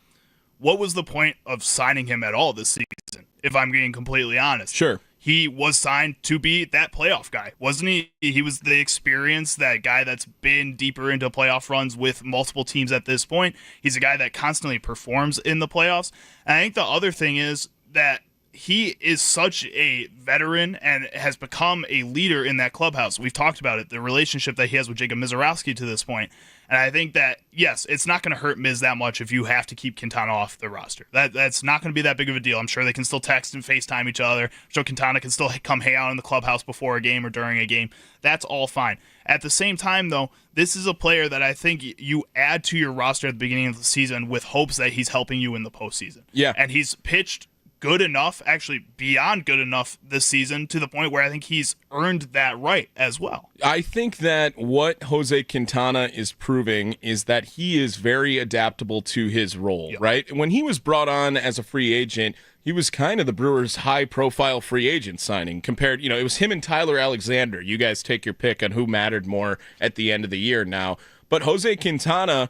what was the point of signing him at all this season? If I'm being completely honest. Sure. He was signed to be that playoff guy, wasn't he? He was the experience, that guy that's been deeper into playoff runs with multiple teams at this point. He's a guy that constantly performs in the playoffs. And I think the other thing is that he is such a veteran and has become a leader in that clubhouse. We've talked about it, the relationship that he has with Jacob Mizorowski to this point. And I think that, yes, it's not going to hurt Miz that much if you have to keep Quintana off the roster. That's not going to be that big of a deal. I'm sure they can still text and FaceTime each other. I'm sure Quintana can still come hang out in the clubhouse before a game or during a game. That's all fine. At the same time, though, this is a player that I think you add to your roster at the beginning of the season with hopes that he's helping you in the postseason. Yeah. And he's pitched good enough, actually beyond good enough this season, to the point where I think he's earned that right as well. I think that what Jose Quintana is proving is that he is very adaptable to his role, right? When he was brought on as a free agent, he was kind of the Brewers' high-profile free agent signing compared, it was him and Tyler Alexander. You guys take your pick on who mattered more at the end of the year now. But Jose Quintana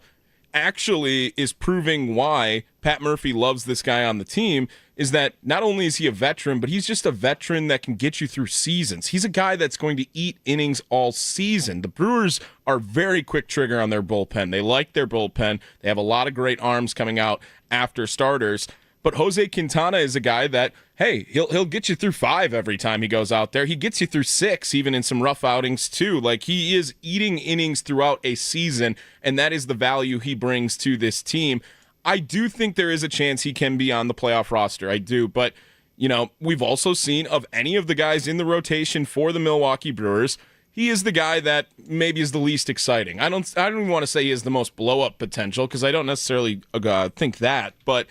actually is proving why Pat Murphy loves this guy on the team, is that not only is he a veteran, but he's just a veteran that can get you through seasons. He's a guy that's going to eat innings all season. The Brewers are very quick trigger on their bullpen. They like their bullpen. They have a lot of great arms coming out after starters. But Jose Quintana is a guy that, hey, he'll get you through 5 every time he goes out there. He gets you through 6, even in some rough outings too. Like, he is eating innings throughout a season, and that is the value he brings to this team. I do think there is a chance he can be on the playoff roster. I do, but we've also seen of any of the guys in the rotation for the Milwaukee Brewers, he is the guy that maybe is the least exciting. I don't even want to say he has the most blow-up potential, because I don't necessarily think that, but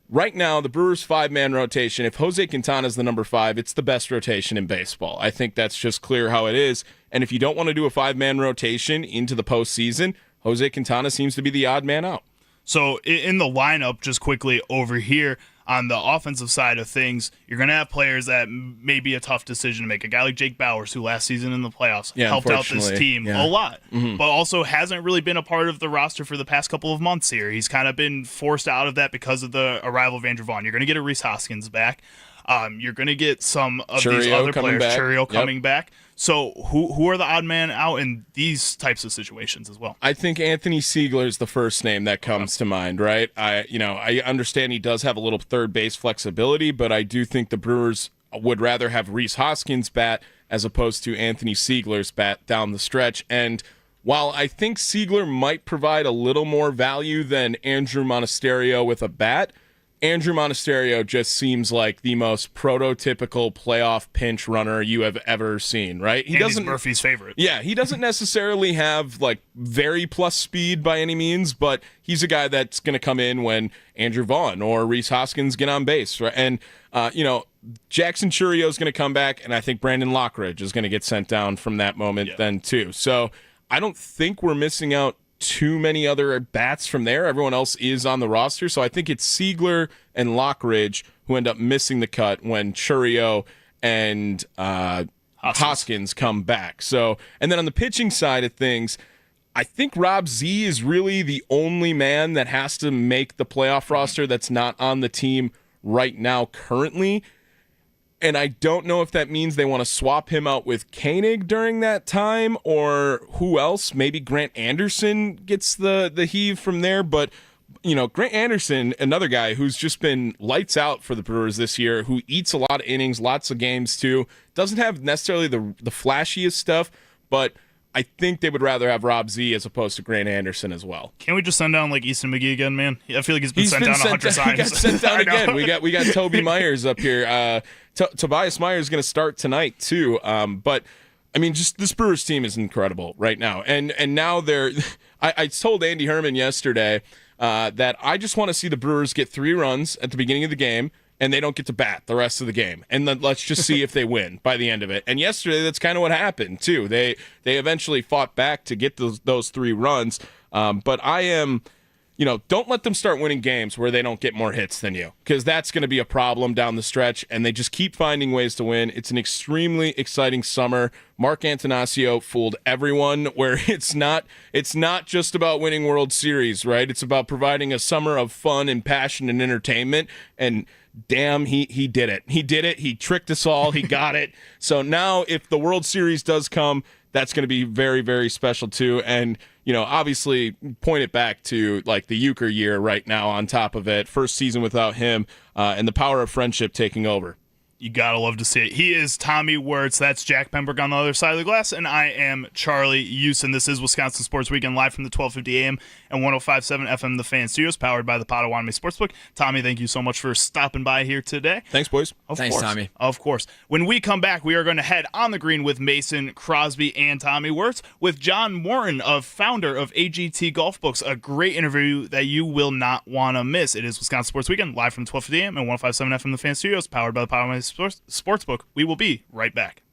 right now, the Brewers' 5-man rotation, if Jose Quintana is the number 5, it's the best rotation in baseball. I think that's just clear how it is. And if you don't want to do a 5-man rotation into the postseason, Jose Quintana seems to be the odd man out. So in the lineup, just quickly over here, on the offensive side of things, you're going to have players that may be a tough decision to make. A guy like Jake Bauers, who last season in the playoffs helped out this team a lot, but also hasn't really been a part of the roster for the past couple of months here. He's kind of been forced out of that because of the arrival of Andrew Vaughn. You're going to get a Rhys Hoskins back. You're going to get some of these other players, Churio coming back. So who are the odd man out in these types of situations as well? I think Anthony Siegler is the first name that comes to mind, right? I understand he does have a little third base flexibility, but I do think the Brewers would rather have Rhys Hoskins' bat as opposed to Anthony Siegler's bat down the stretch. And while I think Siegler might provide a little more value than Andrew Monasterio with a bat, Andrew Monasterio just seems like the most prototypical playoff pinch runner you have ever seen, right? He's Murphy's favorite. Yeah, he doesn't necessarily have like very plus speed by any means, but he's a guy that's going to come in when Andrew Vaughn or Rhys Hoskins get on base, right? And Jackson Churio is going to come back, and I think Brandon Lockridge is going to get sent down from that moment then too. So I don't think we're missing out too many other bats from there. Everyone else is on the roster, so I think it's Siegler and Lockridge who end up missing the cut when Churio and Hoskins come back. So, and then on the pitching side of things, I think Rob Z is really the only man that has to make the playoff roster that's not on the team right now currently. And I don't know if that means they want to swap him out with Koenig during that time or who else. Maybe Grant Anderson gets the heave from there. But, Grant Anderson, another guy who's just been lights out for the Brewers this year, who eats a lot of innings, lots of games too, doesn't have necessarily the flashiest stuff, but I think they would rather have Rob Z as opposed to Grant Anderson as well. Can't we just send down like Easton McGee again, man? I feel like he's been sent down 100 times. He got sent down again. We got Toby Myers up here. Tobias Myers is going to start tonight too. But I mean, just this Brewers team is incredible right now, and now they're. I told Andy Herman yesterday that I just want to see the Brewers get 3 runs at the beginning of the game, and they don't get to bat the rest of the game. And then let's just see if they win by the end of it. And yesterday, that's kind of what happened, too. They eventually fought back to get those 3 runs. But I am, don't let them start winning games where they don't get more hits than you, because that's going to be a problem down the stretch. And they just keep finding ways to win. It's an extremely exciting summer. Mark Antanasio fooled everyone where it's not just about winning World Series, right? It's about providing a summer of fun and passion and entertainment. And damn, he did it. He did it. He tricked us all. He got it. So now if the World Series does come, that's going to be very, very special too. And, obviously point it back to like the Euchre year right now on top of it. First season without him, and the power of friendship taking over. You gotta love to see it. He is Tommy Wirtz. That's Jack Pembroke on the other side of the glass, and I am Charlie Uczen. This is Wisconsin Sports Weekend live from the 1250 AM and 105.7 FM The Fan Studios, powered by the Potawatomi Sportsbook. Tommy, thank you so much for stopping by here today. Thanks, boys. Thanks, course. Tommy. Of course. When we come back, we are going to head on the green with Mason Crosby and Tommy Wirtz with John Morton, founder of AGT Golf Books. A great interview that you will not want to miss. It is Wisconsin Sports Weekend live from the 1250 AM and 105.7 FM The Fan Studios, powered by the Potawatomi Sportsbook. We will be right back.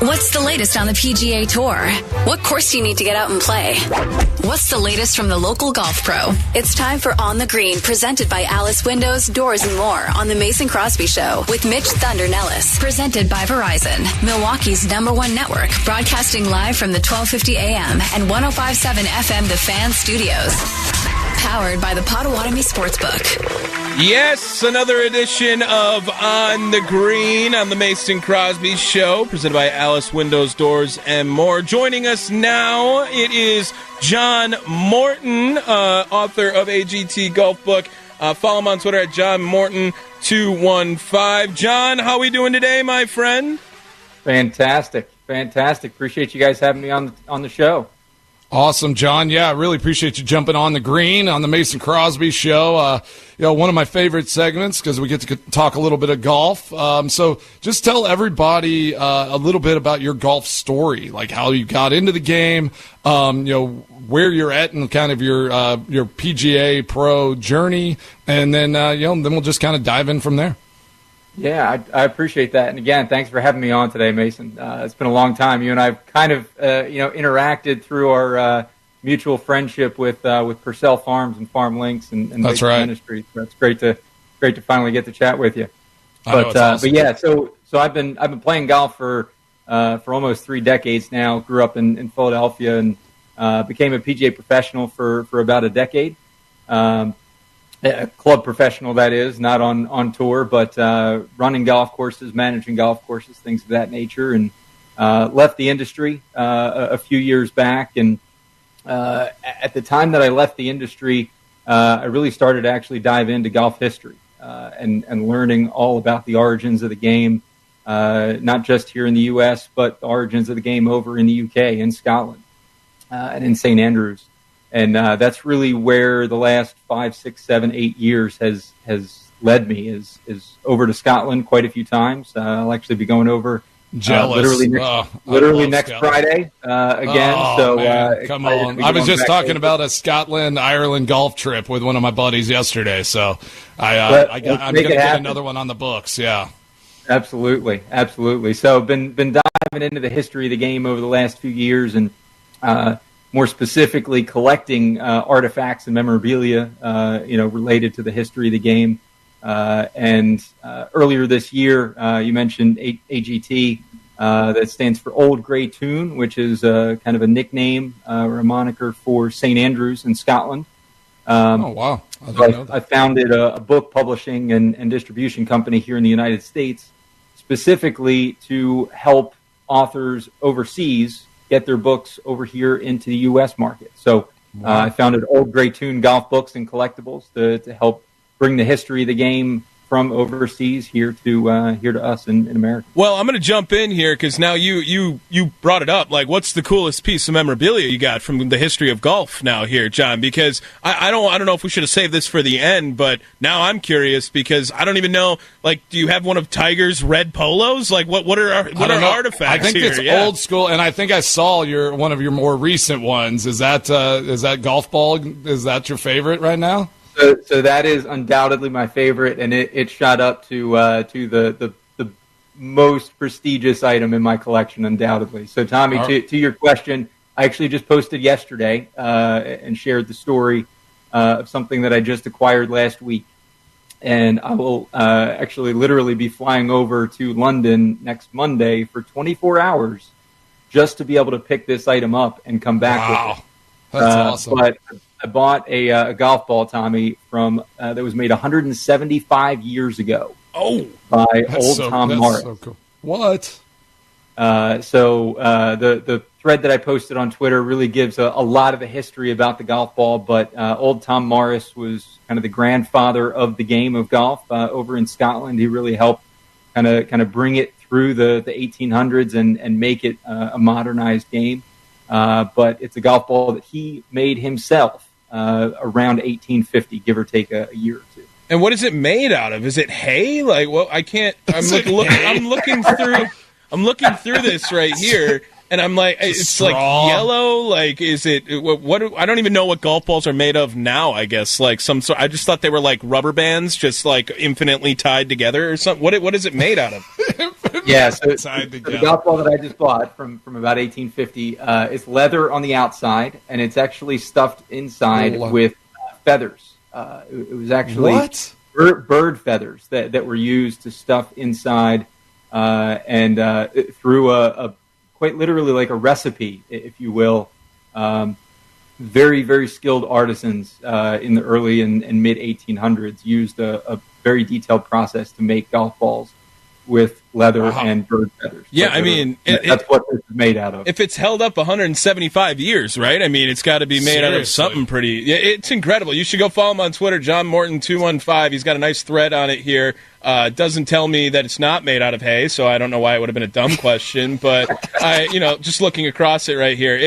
What's the latest on the PGA Tour? What course do you need to get out and play? What's the latest from the local golf pro? It's time for On the Green, presented by Alice Windows, Doors, and More on The Mason Crosby Show with Mitch Thunder Nellis. Presented by Verizon, Milwaukee's #1 network, broadcasting live from the 1250 AM and 105.7 FM The Fan Studios. Powered by the Potawatomi Sportsbook. Yes, another edition of On the Green on the Mason Crosby Show, presented by Alice Windows, Doors, and More. Joining us now, it is John Morton, author of AGT Golf Book. Follow him on Twitter at JohnMorton215. John, how are we doing today, my friend? Fantastic. Appreciate you guys having me on the show. Awesome, John. Yeah, I really appreciate you jumping on the green on the Mason Crosby Show. One of my favorite segments because we get to talk a little bit of golf. So just tell everybody a little bit about your golf story, like how you got into the game, where you're at and kind of your PGA Pro journey, and then then we'll just kind of dive in from there. Yeah, I appreciate that. And again, thanks for having me on today, Mason. It's been a long time. You and I have kind of, interacted through our mutual friendship with Purcell Farms and Farm Links and That's right. Ministries. So it's great to finally get to chat with you. Awesome. But yeah, so I've been playing golf for almost 3 decades now. Grew up in Philadelphia and became a PGA professional for about a decade. A club professional, that is, not on tour, but running golf courses, managing golf courses, things of that nature, and left the industry a few years back. And at the time that I left the industry, I really started to actually dive into golf history and learning all about the origins of the game, not just here in the U.S., but the origins of the game over in the U.K., in Scotland, and in St. Andrews. And that's really where the last 5, 6, 7, 8 years has led me is over to Scotland quite a few times. I'll actually be going over literally next Friday again. Oh, so man, come on! I was just talking about a Scotland-Ireland golf trip with one of my buddies yesterday. So I'm going to get another one on the books. Yeah, absolutely. So been diving into the history of the game over the last few years and. More specifically, collecting artifacts and memorabilia, related to the history of the game. And earlier this year, you mentioned AGT, that stands for Old Grey Tune, which is kind of a nickname or a moniker for St. Andrews in Scotland. Oh, wow. I founded a book publishing and distribution company here in the United States, specifically to help authors overseas get their books over here into the U.S. market. So I founded Old Grey Tune Golf Books and Collectibles to help bring the history of the game from overseas here to us in America. Well, I'm going to jump in here because now you brought it up. Like, what's the coolest piece of memorabilia you got from the history of golf now here, John? Because I don't know if we should have saved this for the end, but now I'm curious because I don't even know. Like, do you have one of Tiger's red polos? Like, what are artifacts? I think here? It's old school, and I think I saw one of your more recent ones. Is that golf ball? Is that your favorite right now? So that is undoubtedly my favorite, and it shot up to the most prestigious item in my collection, undoubtedly. So, Tommy, to your question, I actually just posted yesterday and shared the story of something that I just acquired last week. And I will actually literally be flying over to London next Monday for 24 hours just to be able to pick this item up and come back with it. That's awesome. But I bought a golf ball, Tommy, from that was made 175 years ago. Oh, by old Tom Morris. So cool. What? The thread that I posted on Twitter really gives a lot of the history about the golf ball. But old Tom Morris was kind of the grandfather of the game of golf over in Scotland. He really helped kind of bring it through the 1800s and make it a modernized game. But it's a golf ball that he made himself around 1850, give or take a year or two. And what is it made out of? Is it hay? Like, well, I can't. I'm looking through this right here, and I'm like, it's like yellow. Like, is it what? I don't even know what golf balls are made of now. I guess like some sort. I just thought they were like rubber bands, just like infinitely tied together or something. What is it made out of? Yeah, so Inside the the golf ball that I just bought from about 1850 is leather on the outside, and it's actually stuffed inside with feathers. It was actually bird feathers that were used to stuff inside, and through a quite literally like a recipe, if you will. Very, very skilled artisans in the early and mid 1800s used a very detailed process to make golf balls with leather and bird feathers. Yeah, I mean, that's what this is made out of. If it's held up 175 years, right? I mean, it's got to be made out of something pretty. Yeah, it's incredible. You should go follow him on Twitter, John Morton 215. He's got a nice thread on it here. Doesn't tell me that it's not made out of hay, so I don't know why it would have been a dumb question. But just looking across it right here,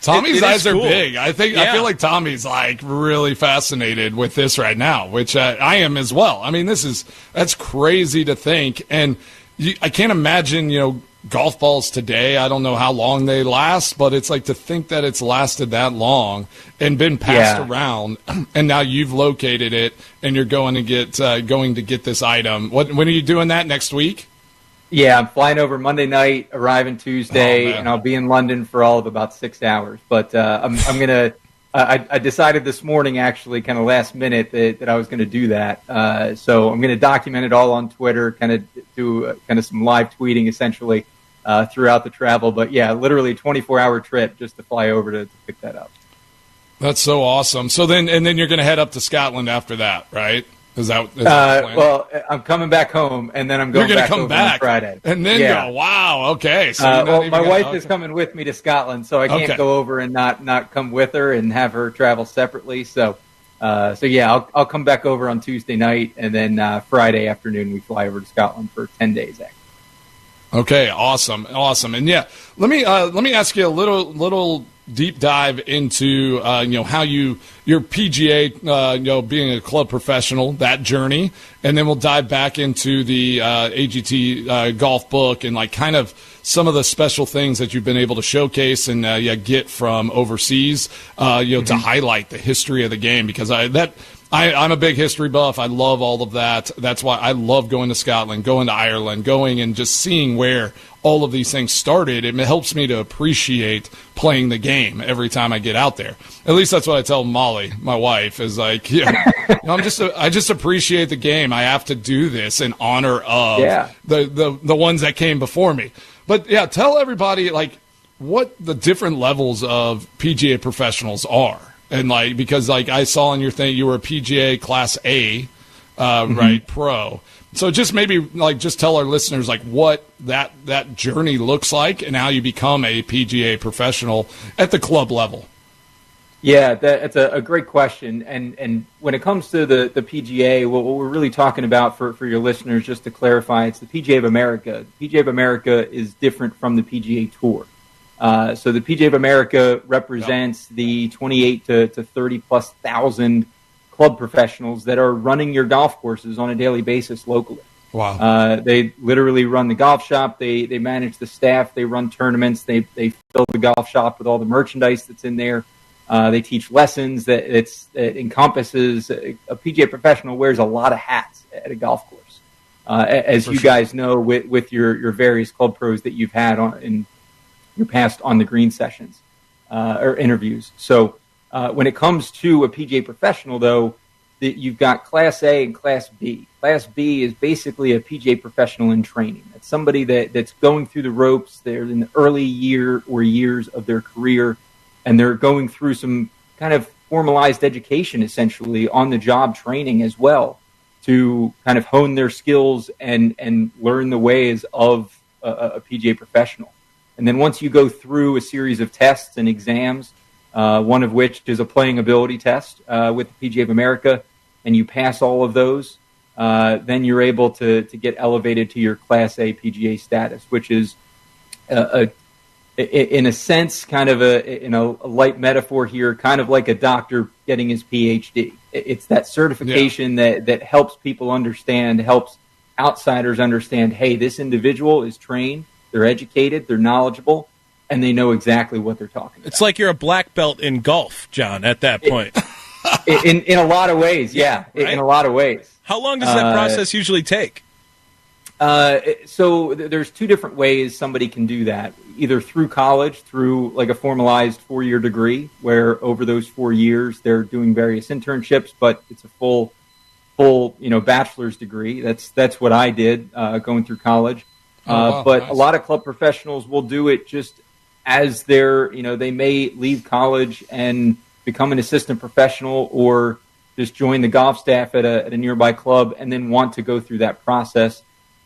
Tommy's eyes are cool. big. I feel like Tommy's like really fascinated with this right now, which I am as well. I mean, that's crazy to think, and I can't imagine golf balls today. I don't know how long they last, but it's like to think that it's lasted that long and been passed around, and now you've located it and you're going to get this item. When are you doing that, next week? Yeah, I'm flying over Monday night, arriving Tuesday, and I'll be in London for all of about 6 hours. But I'm gonna. I decided this morning, actually, kind of last minute, that I was going to do that. So I'm going to document it all on Twitter, kind of do some live tweeting, essentially, throughout the travel. But yeah, literally 24-hour trip just to fly over to pick that up. That's so awesome. So then you're going to head up to Scotland after that, right? Is that the plan? Well, I'm coming back home, and then I'm going back over on Friday. And then go, wow, okay. So my wife is coming with me to Scotland, so I can't go over and not come with her and have her travel separately. So yeah, I'll come back over on Tuesday night, and then Friday afternoon we fly over to Scotland for 10 days, actually. Okay, awesome. And yeah, let me ask you a little deep dive into how your PGA being a club professional, that journey, and then we'll dive back into the AGT golf book and like kind of some of the special things that you've been able to showcase and get from overseas to highlight the history of the game, because I'm a big history buff. I love all of that. That's why I love going to Scotland, going to Ireland, going and just seeing where all of these things started. It helps me to appreciate playing the game every time I get out there. At least that's what I tell Molly, my wife, is like, I just appreciate the game. I have to do this in honor of the ones that came before me. But yeah, tell everybody like what the different levels of PGA professionals are. And because I saw in your thing, you were a PGA Class A, right, pro. So just maybe just tell our listeners what that journey looks like and how you become a PGA professional at the club level. Yeah, that's a great question. And when it comes to the PGA, what we're really talking about for your listeners, just to clarify, it's the PGA of America. The PGA of America is different from the PGA Tour. So the PGA of America represents the 28 to 30 plus thousand club professionals that are running your golf courses on a daily basis locally. Wow. They literally run the golf shop. They manage the staff. They run tournaments. They fill the golf shop with all the merchandise that's in there. They teach lessons. That encompasses a PGA professional wears a lot of hats at a golf course. As you guys know, with your various club pros that you've had in your past on the green sessions or interviews. So when it comes to a PGA professional, though, you've got Class A and Class B. Class B is basically a PGA professional in training. That's somebody that's going through the ropes. They're in the early years of their career, and they're going through some kind of formalized education, essentially, on-the-job training as well, to kind of hone their skills and learn the ways of a PGA professional. And then once you go through a series of tests and exams, one of which is a playing ability test with the PGA of America, and you pass all of those, then you're able to get elevated to your Class A PGA status, which is, in a sense, kind of a light metaphor here, kind of like a doctor getting his PhD. It's that certification that helps people understand, helps outsiders understand, hey, this individual is trained, they're educated, they're knowledgeable, and they know exactly what they're talking about. It's like you're a black belt in golf, John, at that point. In a lot of ways, yeah. Right? In a lot of ways. How long does that process usually take? So there's two different ways somebody can do that. Either through college, through like a formalized 4-year degree, where over those 4 years they're doing various internships, but it's a full bachelor's degree. That's what I did going through college. But nice. A lot of club professionals will do it just as they may leave college and become an assistant professional, or just join the golf staff at a nearby club and then want to go through that process.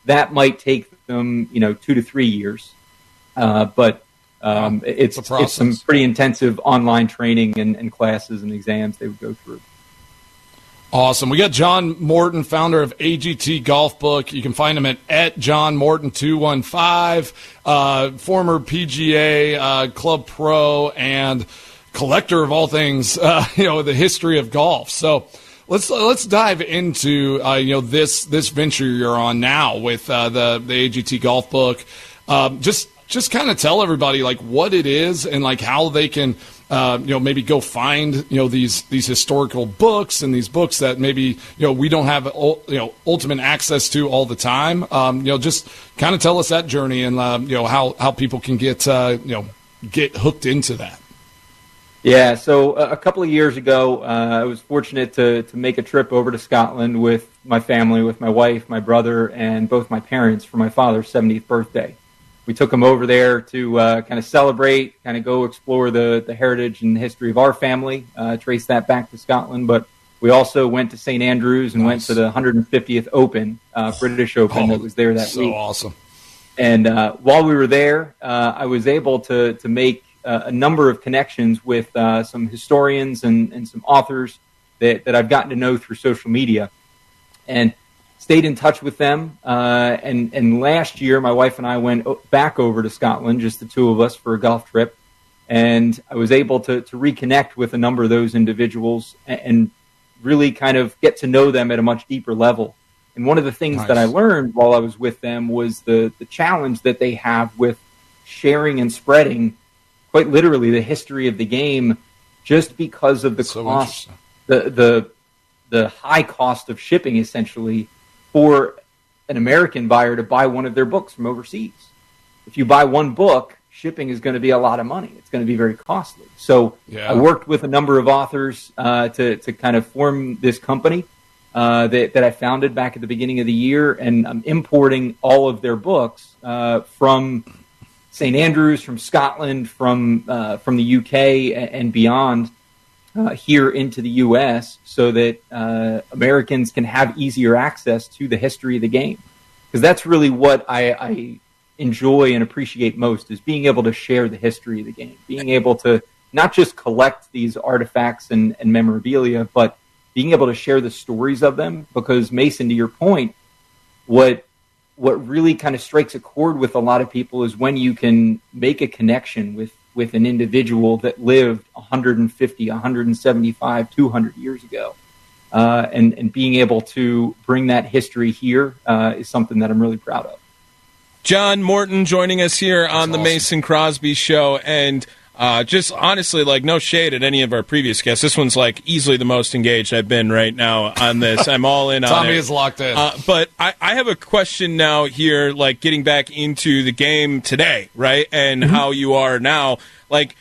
That might take them, 2 to 3 years. But it's some pretty intensive online training and classes and exams they would go through. Awesome. We got John Morton, founder of AGT Golf Book. You can find him at John Morton 215, former PGA Club Pro and collector of all things, the history of golf. So let's dive into this venture you're on now with the AGT Golf Book. Just kind of tell everybody like what it is and like how they can maybe go find these historical books and these books that maybe we don't have ultimate access to all the time. Just kind of tell us that journey and how people can get hooked into that. Yeah, so a couple of years ago, I was fortunate to make a trip over to Scotland with my family, with my wife, my brother, and both my parents for my father's 70th birthday. We took them over there to kind of celebrate, kind of go explore the heritage and history of our family, trace that back to Scotland. But we also went to St. Andrews and went to the 150th Open, British Open that was there that week. So awesome. And while we were there, I was able to make a number of connections with some historians and some authors that I've gotten to know through social media. And stayed in touch with them, and last year my wife and I went back over to Scotland, just the two of us, for a golf trip, and I was able to reconnect with a number of those individuals and really kind of get to know them at a much deeper level. And one of the things that I learned while I was with them was the challenge that they have with sharing and spreading, quite literally, the history of the game, just because of the cost, the high cost of shipping, essentially, for an American buyer to buy one of their books from overseas. If you buy one book, shipping is going to be a lot of money. It's going to be very costly. So I worked with a number of authors to kind of form this company that I founded back at the beginning of the year, and I'm importing all of their books from St. Andrews, from Scotland, from the UK and beyond, here into the U.S. so that Americans can have easier access to the history of the game. Because that's really what I enjoy and appreciate most, is being able to share the history of the game, being able to not just collect these artifacts and memorabilia, but being able to share the stories of them. Because, Mason, to your point, what really kind of strikes a chord with a lot of people is when you can make a connection with an individual that lived 150, 175, 200 years ago. And being able to bring that history here is something that I'm really proud of. John Morton joining us here on the Mason Crosby Show. And just honestly, like, no shade at any of our previous guests. This one's like easily the most engaged I've been right now on this. I'm all in on it. Tommy is locked in. But I have a question now here, like getting back into the game today, right? And how you are now. Like,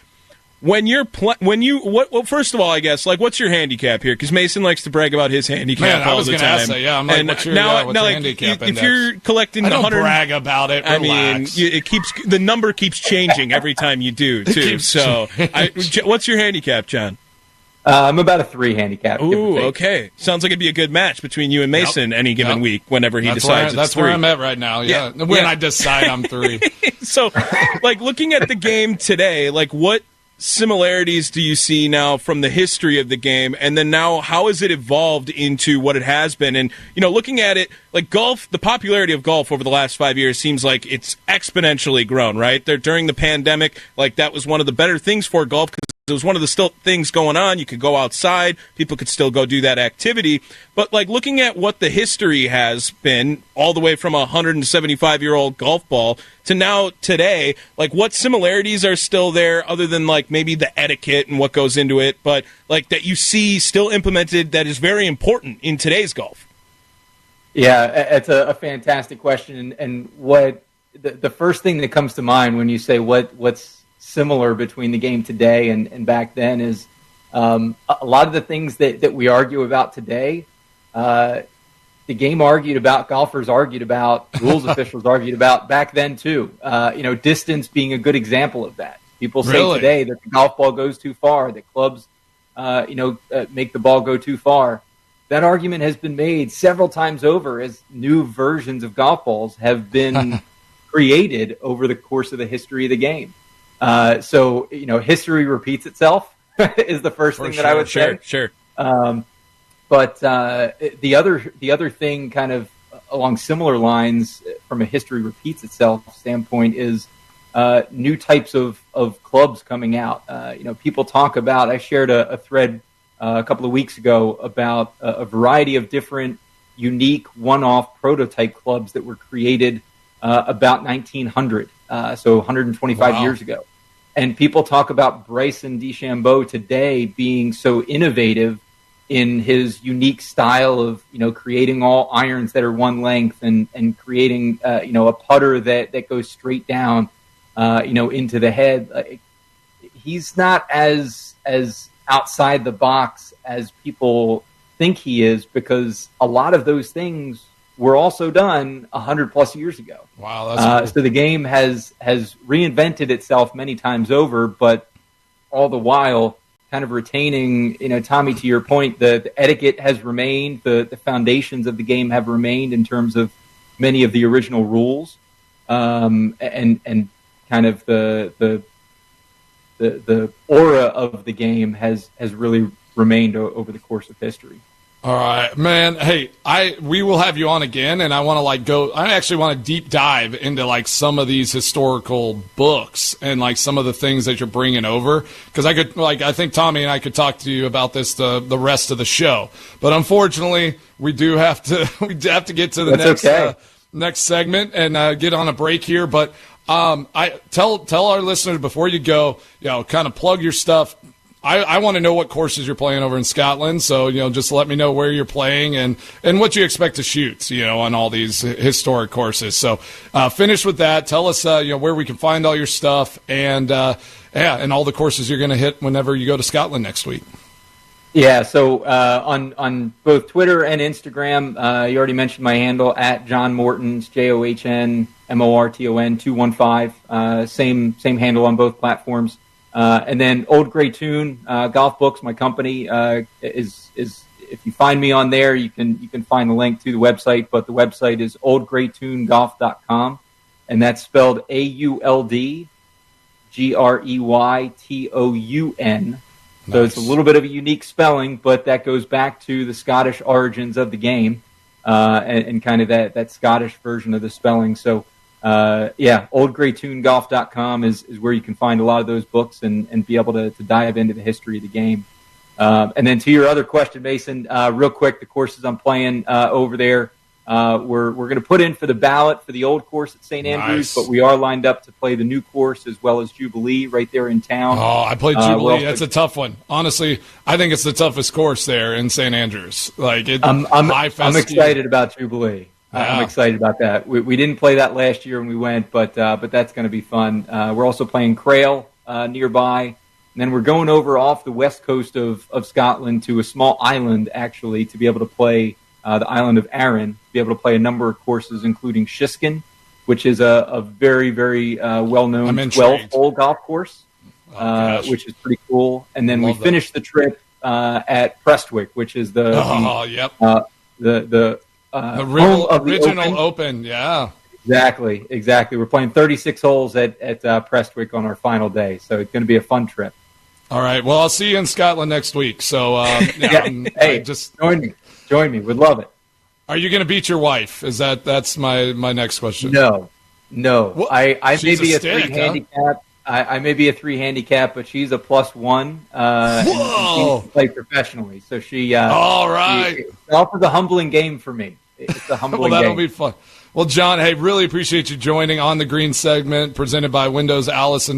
when you're first of all, I guess, like, what's your handicap here? Because Mason likes to brag about his handicap all the time. I was going to ask that. I'm like, what's your handicap index? If you're collecting I don't brag about it. Relax. I mean, the number keeps changing every time you do, too. So, what's your handicap, John? I'm about a 3 handicap. Ooh, okay. Sounds like it'd be a good match between you and Mason any given week, whenever he decides that's 3. Where I'm at right now, yeah. When I decide I'm 3. So, like, looking at the game today, like, what similarities do you see now from the history of the game, and then now how has it evolved into what it has been? And, looking at it, like, golf, the popularity of golf over the last 5 years seems like it's exponentially grown, right? During the pandemic, like, that was one of the better things for golf, because it was one of the still things going on. You could go outside. People could still go do that activity. But, like, looking at what the history has been, all the way from a 175-year-old golf ball to now today, like, what similarities are still there other than, like, maybe the etiquette and what goes into it, but, like, that you see still implemented that is very important in today's golf? Yeah, it's a fantastic question. And what the first thing that comes to mind when you say what's similar between the game today and back then is a lot of the things that we argue about today. The game argued about, golfers argued about, rules officials argued about back then too. Distance being a good example of that. People say today that the golf ball goes too far, that clubs, make the ball go too far. That argument has been made several times over as new versions of golf balls have been created over the course of the history of the game. So history repeats itself is the first thing that I would say. Sure. But the other thing, kind of along similar lines, from a history repeats itself standpoint, is new types of clubs coming out. People talk about. I shared a thread a couple of weeks ago about a variety of different, unique, one-off prototype clubs that were created about 1900, so 125 years ago. And people talk about Bryson DeChambeau today being so innovative in his unique style of, creating all irons that are one length and creating, a putter that goes straight down, into the head. He's not as outside the box as people think he is, because a lot of those things were also done 100+ years ago. Wow. That's cool. So the game has reinvented itself many times over, but all the while kind of retaining, Tommy, to your point, the etiquette has remained, the foundations of the game have remained in terms of many of the original rules, and kind of the aura of the game has really remained over the course of history. All right, man. Hey, we will have you on again, and I want to I actually want to deep dive into some of these historical books and some of the things that you're bringing over, because I think Tommy and I could talk to you about this the rest of the show. But unfortunately, we have to get to the next segment and get on a break here. But I tell our listeners before you go, kind of plug your stuff. I want to know what courses you're playing over in Scotland, so just let me know where you're playing and what you expect to shoot, on all these historic courses. So finish with that. Tell us where we can find all your stuff and all the courses you're going to hit whenever you go to Scotland next week. Yeah, so on both Twitter and Instagram, you already mentioned my handle at John Mortons, JOHNMORTON 215. Same handle on both platforms. And then Old Gray Tune Golf Books, my company, is if you find me on there, you can find the link to the website. But the website is oldgreytunegolf.com, and that's spelled AULDGREYTOUN. So it's a little bit of a unique spelling, but that goes back to the Scottish origins of the game, and kind of that Scottish version of the spelling. So, oldgreytunegolf.com is where you can find a lot of those books and be able to dive into the history of the game. And then to your other question, Mason, real quick, the courses I'm playing over there, we're going to put in for the ballot for the old course at St. Andrews, but we are lined up to play the new course as well as Jubilee right there in town. Oh, I played Jubilee. That's a tough one. Honestly, I think it's the toughest course there in St. Andrews. I'm excited about Jubilee. Yeah. I'm excited about that. We didn't play that last year when we went, but that's going to be fun. We're also playing Crail nearby. And then we're going over off the west coast of Scotland to a small island, actually, to be able to play the island of Arran, to be able to play a number of courses, including Shiskin, which is a very, very well-known 12-hole golf course, which is pretty cool. And then we finished the trip at Prestwick, which is the original Open, yeah. Exactly. We're playing 36 holes at Prestwick on our final day, so it's going to be a fun trip. All right. Well, I'll see you in Scotland next week. So, hey, just join me. Would love it. Are you going to beat your wife? That's my next question. No. Well, I may be a stick, 3 handicap. I may be a 3 handicap, but she's a +1. Whoa! She plays professionally, so she. All right. Golf is a humbling game for me. It's a humbling well, that'll game. be fun. Well, John, hey, really appreciate you joining on the Green segment presented by Windows Alice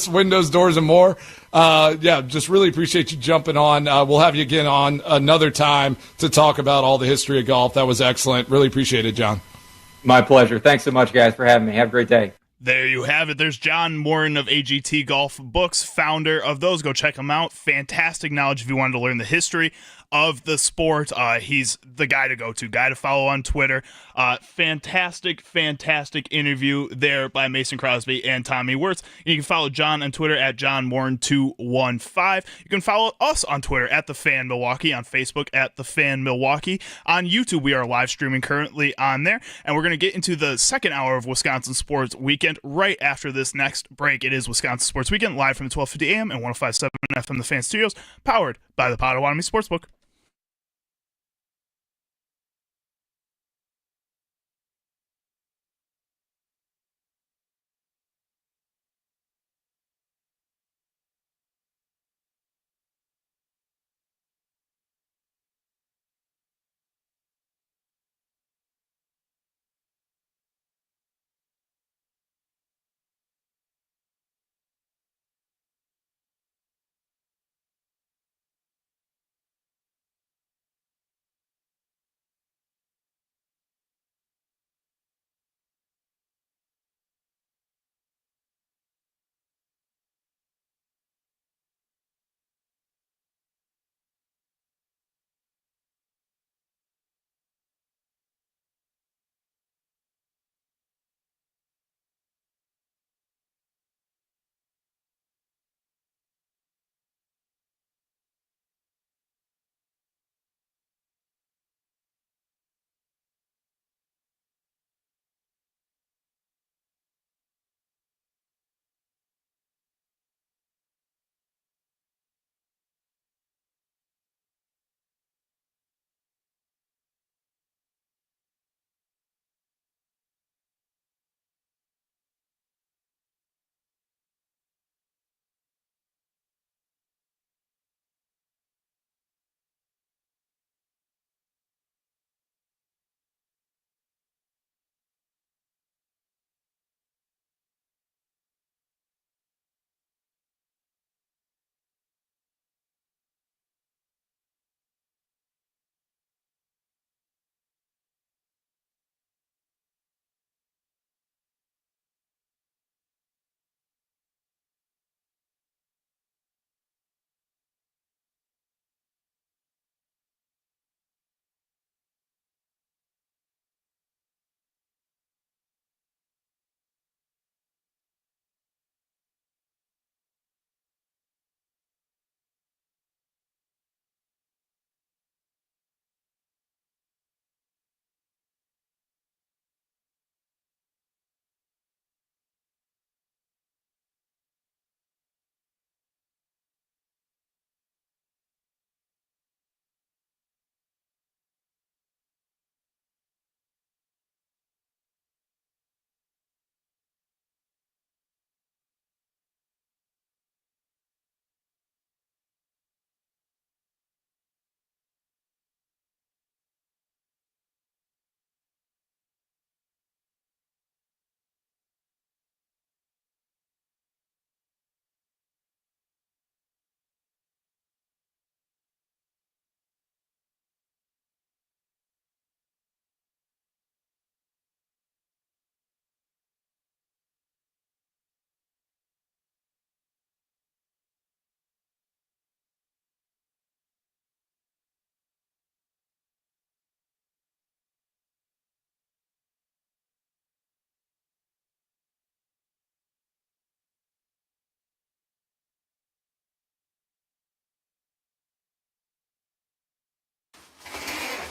Windows, Doors, and More. yeah, just really appreciate you jumping on. We'll have you again on another time to talk about all the history of golf. That was excellent. Really appreciate it, John. My pleasure. Thanks so much, guys, for having me. Have a great day. There you have it. There's John Morin of AGT Golf Books, founder of those. Go check him out. Fantastic knowledge if you wanted to learn the history of the sport. He's the guy to go to, guy to follow on Twitter. Fantastic interview there by Mason Crosby and Tommy Wirtz. You can follow John on Twitter at JohnMorin215. You can follow us on Twitter at The Fan Milwaukee, on Facebook at The Fan Milwaukee. On YouTube, we are live streaming currently on there, and we're going to get into the second hour of Wisconsin Sports Weekend right after this next break. It is Wisconsin Sports Weekend, live from the 1250 AM and 105.7 FM The Fan Studios, powered by the Potawatomi Sportsbook.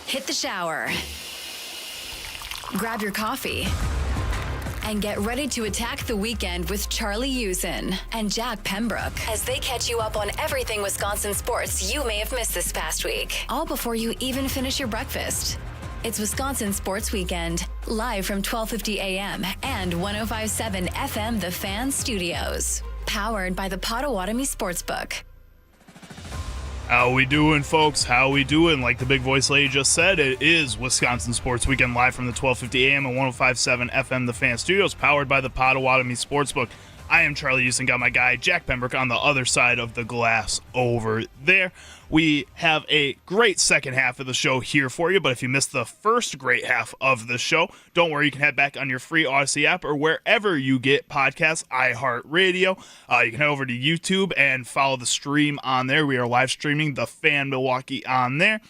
Hit the shower. Grab your coffee. And get ready to attack the weekend with Charlie Uczen and Jack Pembroke as they catch you up on everything Wisconsin sports you may have missed this past week, all before you even finish your breakfast. It's Wisconsin Sports Weekend, live from 1250 AM and 105.7 FM The Fan Studios, powered by the Potawatomi Sportsbook. How we doing, folks? How we doing? Like the big voice lady just said, it is Wisconsin Sports Weekend, live from the 1250 AM and 105.7 FM The Fan Studios, powered by the Potawatomi Sportsbook. I am Charlie Uczen, got my guy Jack Pembroke on the other side of the glass over there. We have a great second half of the show here for you, but if you missed the first great half of the show, don't worry, you can head back on your free Odyssey app or wherever you get podcasts, iHeartRadio. You can head over to YouTube and follow the stream on there. We are live streaming the Fan Milwaukee on there.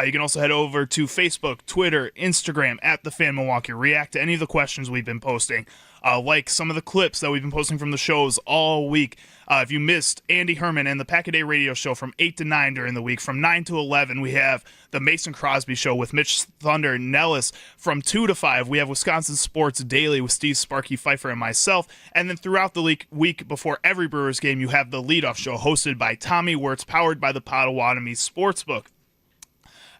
You can also head over to Facebook, Twitter, Instagram, at the Fan Milwaukee. React to any of the questions we've been posting. Like some of the clips that we've been posting from the shows all week. If you missed Andy Herman and the Pack-A-Day radio show from 8 to 9 during the week, from 9 to 11, we have the Mason Crosby show with Mitch Thunder Nellis. From 2 to 5, we have Wisconsin Sports Daily with Steve Sparky Pfeiffer and myself. And then throughout the week before every Brewers game, you have the leadoff show hosted by Tommy Wirtz, powered by the Potawatomi Sportsbook.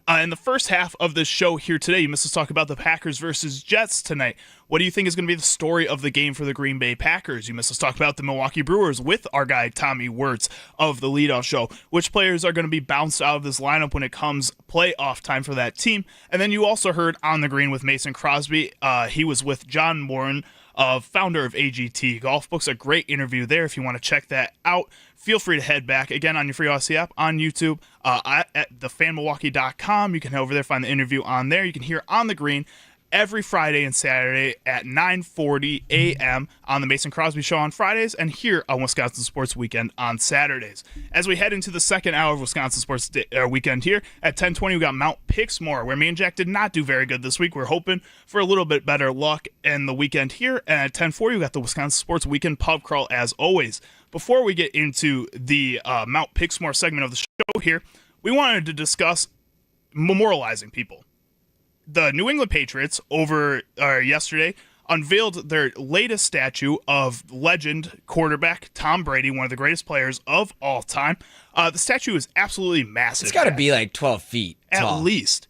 In the first half of the show here today, you missed us talk about the Packers versus Jets tonight. What do you think is going to be the story of the game for the Green Bay Packers? You missed us talk about the Milwaukee Brewers with our guy Tommy Wirtz of the leadoff show. Which players are going to be bounced out of this lineup when it comes playoff time for that team? And then you also heard On the Green with Mason Crosby. He was with John Moran, founder of AGT Golf Books. A great interview there. If you want to check that out, feel free to head back again on your free Odyssey app, on YouTube, at thefanmilwaukee.com. You can head over there, find the interview on there. You can hear On the Green every Friday and Saturday at 9:40 a.m. on the Mason Crosby Show on Fridays, and here on Wisconsin Sports Weekend on Saturdays. As we head into the second hour of Wisconsin Sports Weekend here, at 10:20 we got Mount Pixmore, where me and Jack did not do very good this week. We're hoping for a little bit better luck in the weekend here, and at 10:40 we got the Wisconsin Sports Weekend pub crawl as always. Before we get into the Mount Pixmore segment of the show here, we wanted to discuss memorializing people. The New England Patriots yesterday unveiled their latest statue of legend quarterback Tom Brady, one of the greatest players of all time. The statue is absolutely massive. It's got to be like 12 feet tall. At least.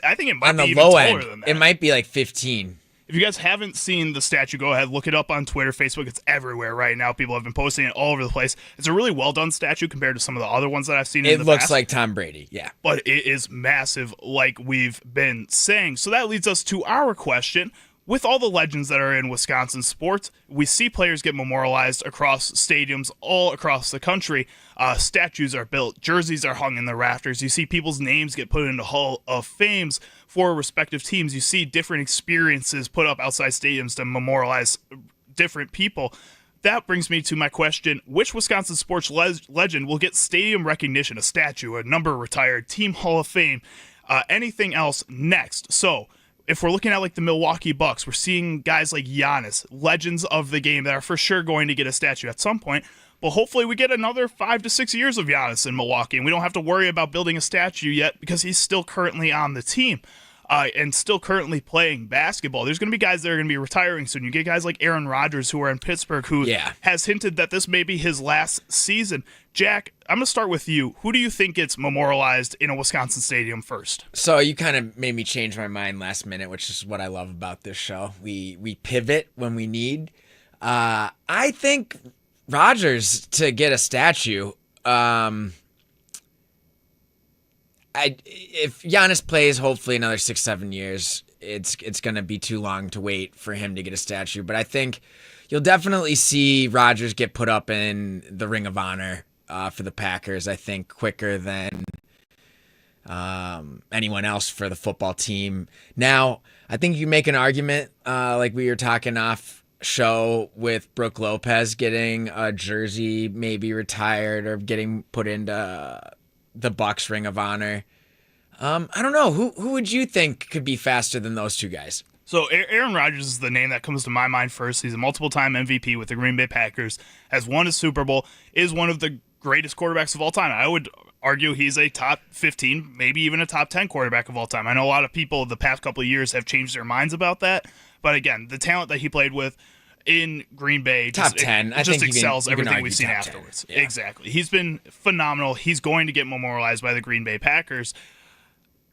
I think it might on be the even low taller end. than that. It might be like 15. If you guys haven't seen the statue, go ahead, look it up on Twitter, Facebook. It's everywhere right now. People have been posting it all over the place. It's a really well-done statue compared to some of the other ones that I've seen in the past. It looks like Tom Brady, yeah. But it is massive, like we've been saying. So that leads us to our question. With all the legends that are in Wisconsin sports, we see players get memorialized across stadiums all across the country. Statues are built, jerseys are hung in the rafters. You see people's names get put into Hall of Fames for respective teams. You see different experiences put up outside stadiums to memorialize different people. That brings me to my question. Which Wisconsin sports legend will get stadium recognition, a statue, a number retired, team Hall of Fame, anything else next? So if we're looking at like the Milwaukee Bucks, we're seeing guys like Giannis, legends of the game that are for sure going to get a statue at some point. But hopefully we get another 5 to 6 years of Giannis in Milwaukee, and we don't have to worry about building a statue yet because he's still currently on the team and still currently playing basketball. There's going to be guys that are going to be retiring soon. You get guys like Aaron Rodgers who are in Pittsburgh who has hinted that this may be his last season. Jack, I'm going to start with you. Who do you think gets memorialized in a Wisconsin stadium first? So you kind of made me change my mind last minute, which is what I love about this show. We pivot when we need. I think Rodgers to get a statue. If Giannis plays, hopefully another 6-7 years, it's going to be too long to wait for him to get a statue. But I think you'll definitely see Rodgers get put up in the Ring of Honor for the Packers, I think, quicker than anyone else for the football team. Now, I think you make an argument, like we were talking off show, with Brooke Lopez getting a jersey maybe retired or getting put into the Bucks Ring of Honor. I don't know. Who would you think could be faster than those two guys? So Aaron Rodgers is the name that comes to my mind first. He's a multiple-time MVP with the Green Bay Packers, has won a Super Bowl, is one of the greatest quarterbacks of all time. I would argue he's a top 15, maybe even a top 10 quarterback of all time. I know a lot of people the past couple of years have changed their minds about that, but again, the talent that he played with in Green Bay top 10. I think excels you can everything we've seen afterwards. Yeah. Exactly. He's been phenomenal. He's going to get memorialized by the Green Bay Packers.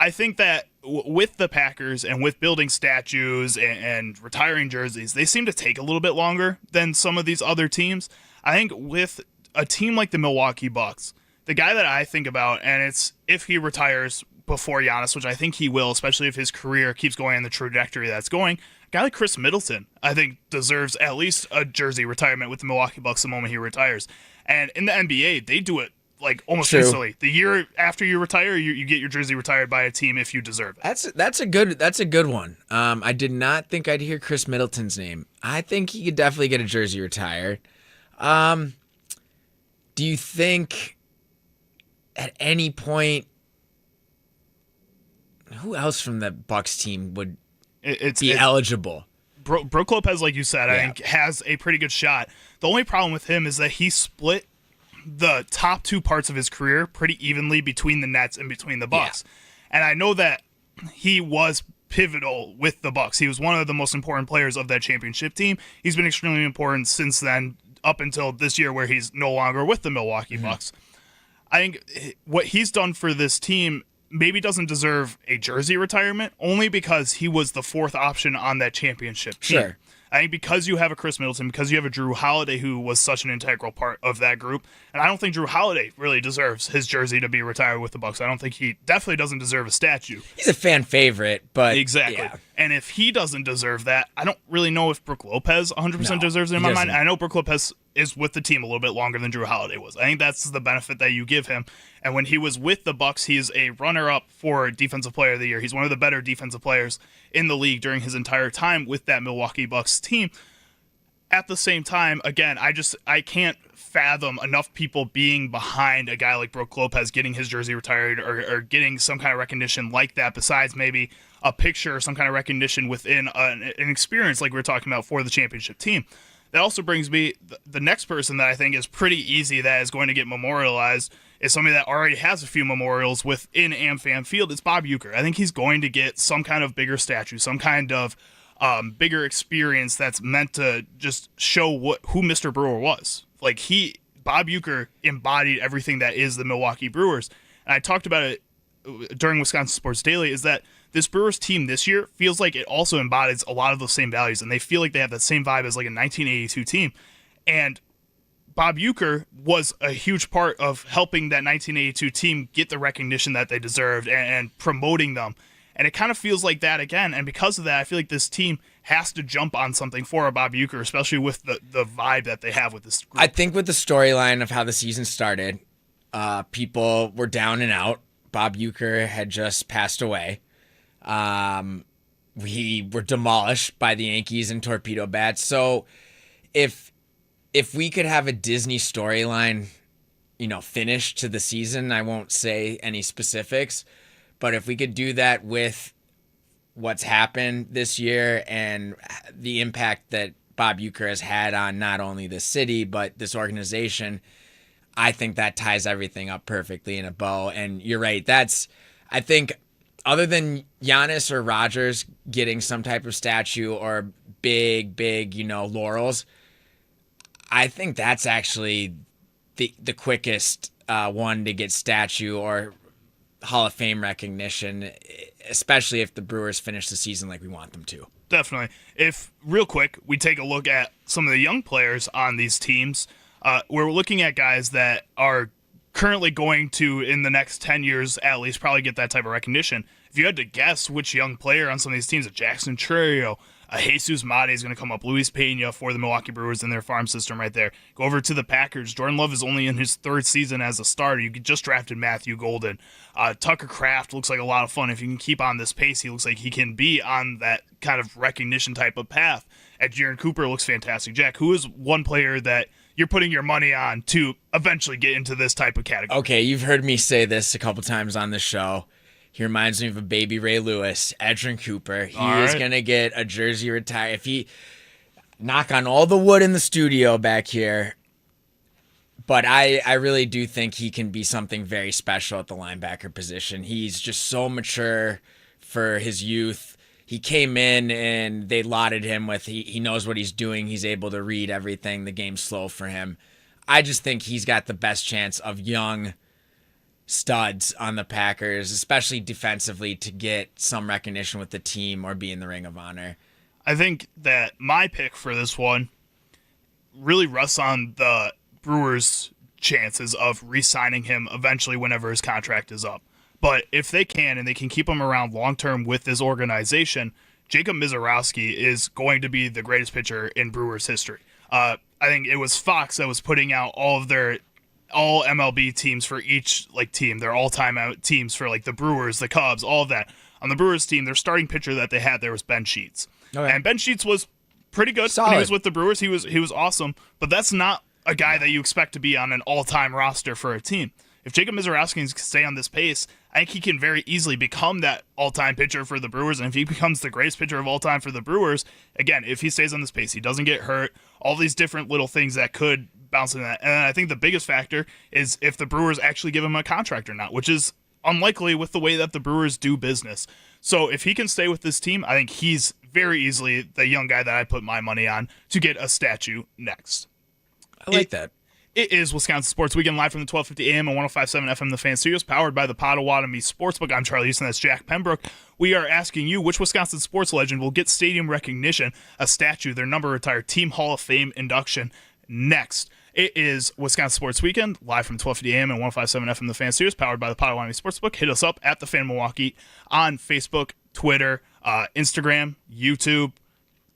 I think that with the Packers and with building statues and retiring jerseys, they seem to take a little bit longer than some of these other teams. I think with a team like the Milwaukee Bucks, the guy that I think about, and it's if he retires before Giannis, which I think he will, especially if his career keeps going in the trajectory that's going. A guy like Chris Middleton, I think, deserves at least a jersey retirement with the Milwaukee Bucks the moment he retires. And in the NBA, they do it like almost instantly. The year after you retire, you get your jersey retired by a team if you deserve it. That's a good one. I did not think I'd hear Chris Middleton's name. I think he could definitely get a jersey retired. Do you think at any point who else from the Bucks team would be eligible? Brook Lopez, like you said, I think has a pretty good shot. The only problem with him is that he split the top two parts of his career pretty evenly between the Nets and between the Bucks. Yeah. And I know that he was pivotal with the Bucks. He was one of the most important players of that championship team. He's been extremely important since then, up until this year where he's no longer with the Milwaukee Bucks. I think what he's done for this team maybe doesn't deserve a jersey retirement, only because he was the fourth option on that championship team. Sure. I think because you have a Chris Middleton, because you have a Drew Holiday who was such an integral part of that group, and I don't think Drew Holiday really deserves his jersey to be retired with the Bucks. I don't think he definitely doesn't deserve a statue. He's a fan favorite, but exactly. Yeah. And if he doesn't deserve that, I don't really know if Brook Lopez 100% deserves it in my mind. I know Brook Lopez is with the team a little bit longer than Drew Holiday was. I think that's the benefit that you give him. And when he was with the Bucks, he's a runner-up for Defensive Player of the Year. He's one of the better defensive players in the league during his entire time with that Milwaukee Bucks team. At the same time, again, I can't fathom enough people being behind a guy like Brook Lopez getting his jersey retired or getting some kind of recognition like that, besides maybe a picture or some kind of recognition within an experience like we were talking about for the championship team. That also brings me the next person that I think is pretty easy that is going to get memorialized is somebody that already has a few memorials within AmFam Field. It's Bob Uecker. I think he's going to get some kind of bigger statue, some kind of bigger experience that's meant to just show who Mr. Brewer was. Like Bob Uecker embodied everything that is the Milwaukee Brewers. And I talked about it during Wisconsin Sports Daily, is that this Brewers team this year feels like it also embodies a lot of those same values, and they feel like they have that same vibe as like a 1982 team. And Bob Uecker was a huge part of helping that 1982 team get the recognition that they deserved and promoting them. And it kind of feels like that again. And because of that, I feel like this team has to jump on something for a Bob Uecker, especially with the vibe that they have with this group. I think with the storyline of how the season started, people were down and out. Bob Uecker had just passed away. We were demolished by the Yankees and torpedo bats. So if we could have a Disney storyline, finish to the season, I won't say any specifics, but if we could do that with what's happened this year and the impact that Bob Uecker has had on not only the city, but this organization, I think that ties everything up perfectly in a bow. And you're right. I think other than Giannis or Rodgers getting some type of statue or big, laurels, I think that's actually the quickest one to get statue or Hall of Fame recognition, especially if the Brewers finish the season like we want them to. Definitely. If, real quick, we take a look at some of the young players on these teams, we're looking at guys that are currently going to, in the next 10 years at least, probably get that type of recognition. If you had to guess which young player on some of these teams, Jackson Chourio, Jesus Mate is going to come up, Luis Pena for the Milwaukee Brewers in their farm system right there. Go over to the Packers. Jordan Love is only in his third season as a starter. You just drafted Matthew Golden. Tucker Kraft looks like a lot of fun. If you can keep on this pace, he looks like he can be on that kind of recognition type of path. Jaron Cooper looks fantastic. Jack, who is one player that you're putting your money on to eventually get into this type of category? Okay, you've heard me say this a couple times on the show. He reminds me of a baby Ray Lewis, Edgerrin Cooper. He is going to get a jersey retired. If he knock on all the wood in the studio back here, but I really do think he can be something very special at the linebacker position. He's just so mature for his youth. He came in and they lauded him with he knows what he's doing. He's able to read everything. The game's slow for him. I just think he's got the best chance of young studs on the Packers, especially defensively, to get some recognition with the team or be in the Ring of Honor. I think that my pick for this one really rests on the Brewers' chances of re-signing him eventually whenever his contract is up. But if they can and they can keep him around long term with this organization, Jacob Mizorowski is going to be the greatest pitcher in Brewers history. I think it was Fox that was putting out all MLB teams for each team, their all-time out teams for the Brewers, the Cubs, all of that. On the Brewers team, their starting pitcher that they had there was Ben Sheets. Okay. And Ben Sheets was pretty good when he was with the Brewers. He was awesome, but that's not a guy that you expect to be on an all-time roster for a team. If Jacob Mizorowski can stay on this pace, I think he can very easily become that all-time pitcher for the Brewers. And if he becomes the greatest pitcher of all time for the Brewers, again, if he stays on this pace, he doesn't get hurt, all these different little things that could bounce in that. And I think the biggest factor is if the Brewers actually give him a contract or not, which is unlikely with the way that the Brewers do business. So if he can stay with this team, I think he's very easily the young guy that I put my money on to get a statue next. I like that. It is Wisconsin Sports Weekend live from the 1250 AM and 105.7 FM The Fan Studios, powered by the Potawatomi Sportsbook. I'm Charlie Uczen. That's Jack Pembroke. We are asking you which Wisconsin sports legend will get stadium recognition, a statue, their number retired Team Hall of Fame induction next. It is Wisconsin Sports Weekend live from 1250 AM and 105.7 FM The Fan Studios, powered by the Potawatomi Sportsbook. Hit us up at The Fan Milwaukee on Facebook, Twitter, Instagram, YouTube,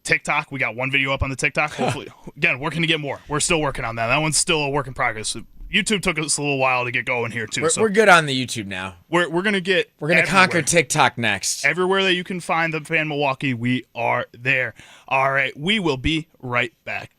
TikTok. We got one video up on the TikTok. Hopefully, again, working to get more. We're still working on that. That one's still a work in progress. YouTube took us a little while to get going here too. We're good on the YouTube now. We're gonna conquer TikTok next. Everywhere that you can find the Fan Milwaukee, we are there. All right, we will be right back.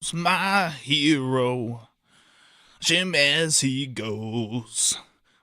heroes, my hero. Jim as he goes.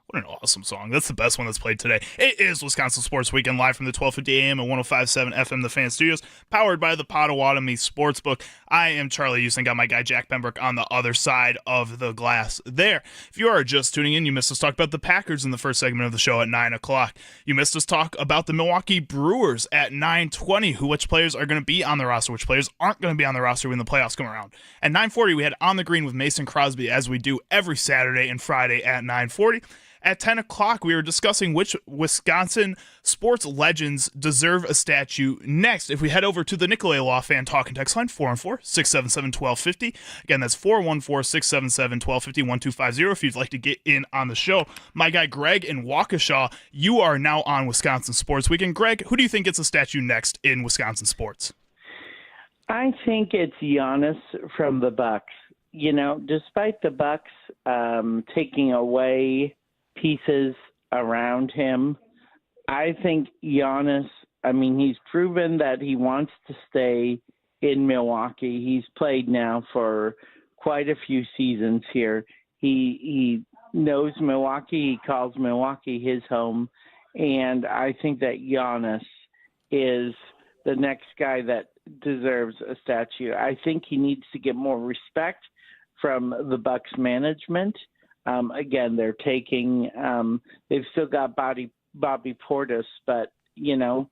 What an awesome song. That's the best one that's played today. It is Wisconsin Sports Weekend, live from the 1250 AM and 105.7 FM The Fan Studios, powered by the Potawatomi Sportsbook. I am Charlie Uczen, got my guy Jack Pembroke on the other side of the glass there. If you are just tuning in, you missed us talk about the Packers in the first segment of the show at 9 o'clock. You missed us talk about the Milwaukee Brewers at 9:20, which players are going to be on the roster, which players aren't going to be on the roster when the playoffs come around. At 9:40, we had On the Green with Mason Crosby, as we do every Saturday and Friday at 9:40. At 10 o'clock, we were discussing which Wisconsin sports legends deserve a statue next. If we head over to the Nicolay Law Fan Talk and Text line, 414-677-1250. Again, that's 414-677-1250, 1250 if you'd like to get in on the show. My guy Greg in Waukesha, you are now on Wisconsin Sports Weekend. Greg, who do you think gets a statue next in Wisconsin sports? I think it's Giannis from the Bucks. You know, despite the Bucks taking away pieces around him, I think Giannis, I mean, he's proven that he wants to stay in Milwaukee. He's played now for quite a few seasons here. He knows Milwaukee. He calls Milwaukee his home. And I think that Giannis is the next guy that deserves a statue. I think he needs to get more respect from the Bucks management. Again, they're taking they've still got Bobby Portis, but, you know,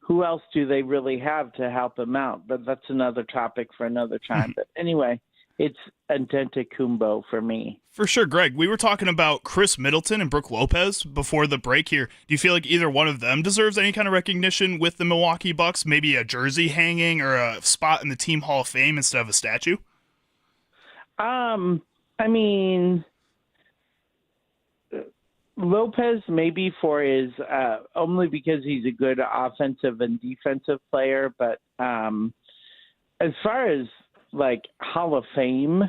who else do they really have to help him out? But that's another topic for another time. But anyway, it's Antetokounmpo for me. For sure, Greg. We were talking about Chris Middleton and Brook Lopez before the break here. Do you feel like either one of them deserves any kind of recognition with the Milwaukee Bucks? Maybe a jersey hanging or a spot in the Team Hall of Fame instead of a statue? I mean, Lopez maybe for his only because he's a good offensive and defensive player, but as far as like Hall of Fame,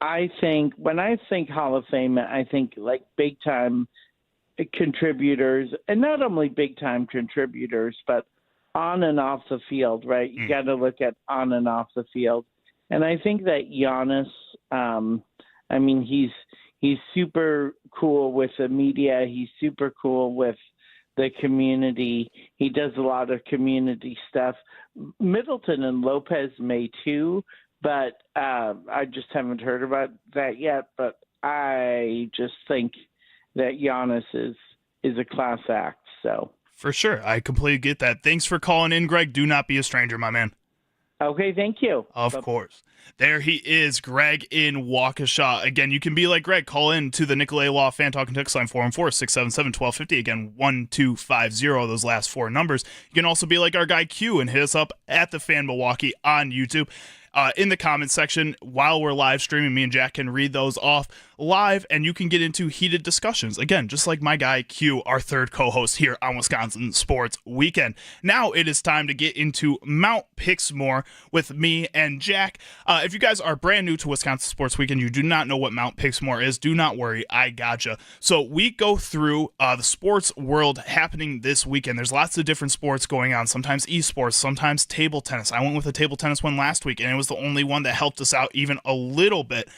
I think when I think Hall of Fame, I think like big time contributors, and not only big time contributors, but on and off the field, right? You got to look at on and off the field. And I think that Giannis, I mean, he's super cool with the media. He's super cool with the community. He does a lot of community stuff. Middleton and Lopez may too, but I just haven't heard about that yet. But I just think that Giannis is a class act. So for sure, I completely get that. Thanks for calling in, Greg. Do not be a stranger, my man. Okay, thank you. Of course. There he is, Greg in Waukesha. Again, you can be like Greg. Call in to the Nicolay Law Fan Talk and Text line 414-677-1250. Again, 1250, those last four numbers. You can also be like our guy Q and hit us up at the Fan Milwaukee on YouTube. In the comments section, while we're live streaming, me and Jack can read those off live, and you can get into heated discussions. Again, just like my guy Q, our third co-host here on Wisconsin Sports Weekend. Now it is time to get into Mount Pixmore with me and Jack. If you guys are brand new to Wisconsin Sports Weekend, you do not know what Mount Pixmore is, do not worry, I gotcha. So we go through the sports world happening this weekend. There's lots of different sports going on, sometimes esports, sometimes table tennis. I went with a table tennis one last week, and it was the only one that helped us out even a little bit.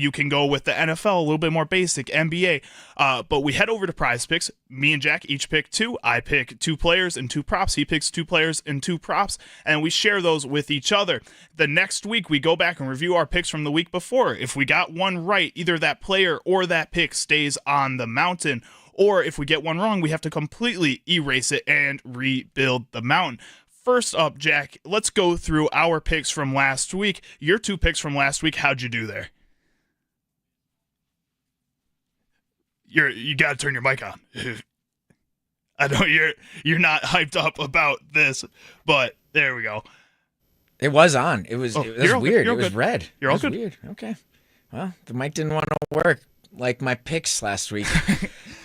You can go with the NFL, a little bit more basic, NBA. But we head over to Prize Picks. Me and Jack each pick two. I pick two players and two props. He picks two players and two props, and we share those with each other. The next week, we go back and review our picks from the week before. If we got one right, either that player or that pick stays on the mountain. Or if we get one wrong, we have to completely erase it and rebuild the mountain. First up, Jack, let's go through our picks from last week. Your two picks from last week, how'd you do there? You got to turn your mic on. I know you're not hyped up about this, but there we go. It was on. It was weird. It was good. red. You're it all was good. Weird. Okay. Well, the mic didn't want to work like my picks last week.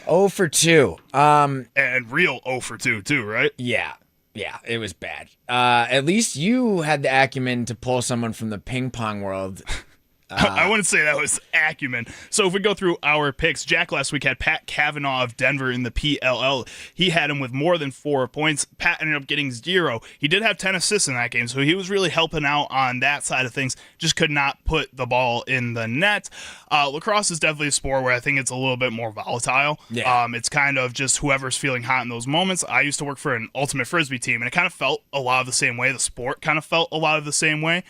0 for 2. And real 0 for 2 too, right? Yeah. Yeah, it was bad. At least you had the acumen to pull someone from the ping pong world I wouldn't say that was acumen. So if we go through our picks, Jack last week had Pat Cavanaugh of Denver in the PLL. He had him with more than 4 points. Pat ended up getting 0. He did have 10 assists in that game, so he was really helping out on that side of things. Just could not put the ball in the net. Lacrosse is definitely a sport where I think it's a little bit more volatile. Yeah. It's kind of just whoever's feeling hot in those moments. I used to work for an ultimate frisbee team, and it kind of felt a lot of the same way. The sport kind of felt a lot of the same way.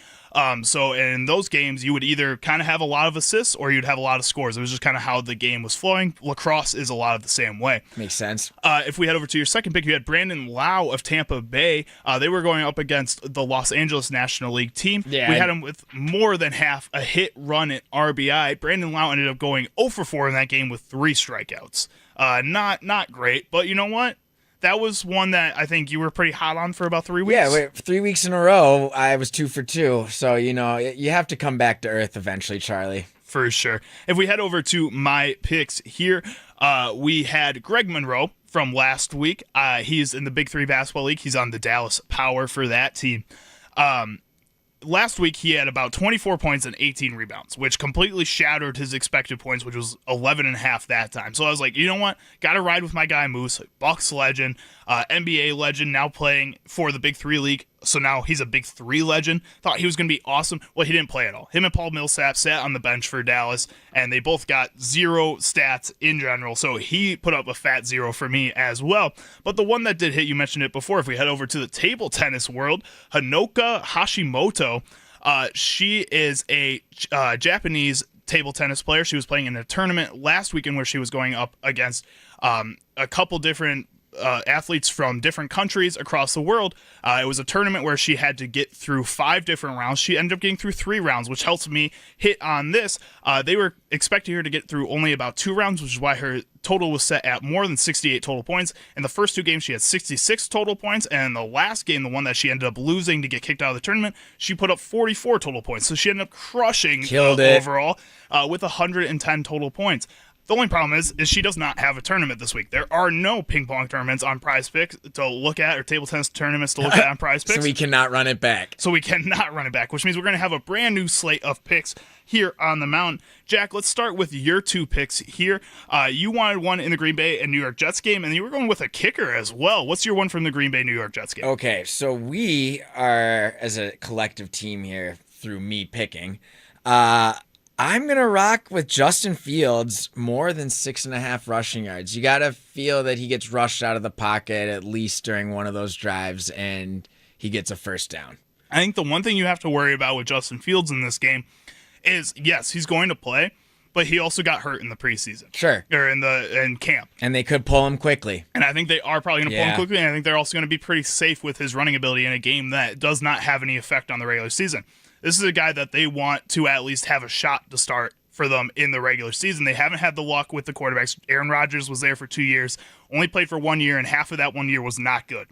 So in those games, you would either kind of have a lot of assists or you'd have a lot of scores. It was just kind of how the game was flowing. Lacrosse is a lot of the same way. Makes sense. If we head over to your second pick, you had Brandon Lau of Tampa Bay. They were going up against the Los Angeles National League team. Yeah. We had him with more than half a hit run at RBI. Brandon Lau ended up going 0 for 4 in that game with 3 strikeouts. Not great, but you know what? That was one that I think you were pretty hot on for about 3 weeks. Yeah, 3 weeks in a row, I was 2 for 2. So, you have to come back to earth eventually, Charlie. For sure. If we head over to my picks here, we had Greg Monroe from last week. He's in the Big 3 Basketball League. He's on the Dallas Power for that team. Last week, he had about 24 points and 18 rebounds, which completely shattered his expected points, which was 11.5 that time. So I was like, you know what? Got to ride with my guy Moose, Bucks legend, NBA legend, now playing for the Big 3 League. So now he's a Big 3 legend. Thought he was going to be awesome. Well, he didn't play at all. Him and Paul Millsap sat on the bench for Dallas, and they both got 0 stats in general. So he put up a fat 0 for me as well. But the one that did hit, you mentioned it before, if we head over to the table tennis world, Hanoka Hashimoto, she is a Japanese table tennis player. She was playing in a tournament last weekend where she was going up against a couple different athletes from different countries across the world. It was a tournament where she had to get through 5 different rounds. She ended up getting through 3 rounds, which helps me hit on this. They were expecting her to get through only about 2 rounds, which is why her total was set at more than 68 total points. In the first 2 games, she had 66 total points, and in the last game, the one that she ended up losing to get kicked out of the tournament, she put up 44 total points. So she ended up crushing overall with 110 total points. The only problem is she does not have a tournament this week. There are no ping pong tournaments on Prize Picks to look at, or table tennis tournaments to look at on Prize Picks. So we cannot run it back. Which means we're going to have a brand new slate of picks here on the mountain. Jack, let's start with your 2 picks here. You wanted one in the Green Bay and New York Jets game, and you were going with a kicker as well. What's your one from the Green Bay New York Jets game? Okay, so we are, as a collective team here, through me picking, I'm going to rock with Justin Fields more than 6.5 rushing yards. You got to feel that he gets rushed out of the pocket at least during one of those drives, and he gets a first down. I think the one thing you have to worry about with Justin Fields in this game is, yes, he's going to play, but he also got hurt in the preseason. Sure. Or in camp. And they could pull him quickly. And I think they are probably going to pull him quickly, and I think they're also going to be pretty safe with his running ability in a game that does not have any effect on the regular season. This is a guy that they want to at least have a shot to start for them in the regular season. They haven't had the luck with the quarterbacks. Aaron Rodgers was there for 2 years, only played for 1 year, and half of that 1 year was not good.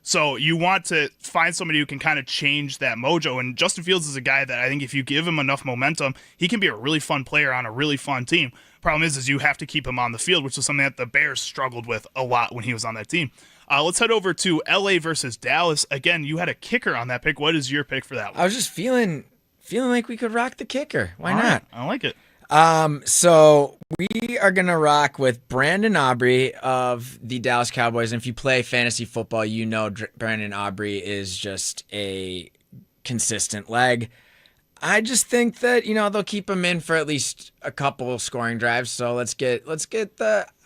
So you want to find somebody who can kind of change that mojo. And Justin Fields is a guy that I think if you give him enough momentum, he can be a really fun player on a really fun team. Problem is you have to keep him on the field, which is something that the Bears struggled with a lot when he was on that team. Let's head over to LA versus Dallas. Again, you had a kicker on that pick. What is your pick for that one? I was just feeling like we could rock the kicker. Why not? Right, I like it. So we are going to rock with Brandon Aubrey of the Dallas Cowboys. And if you play fantasy football, you know Brandon Aubrey is just a consistent leg. I just think that, they'll keep him in for at least a couple scoring drives. So let's get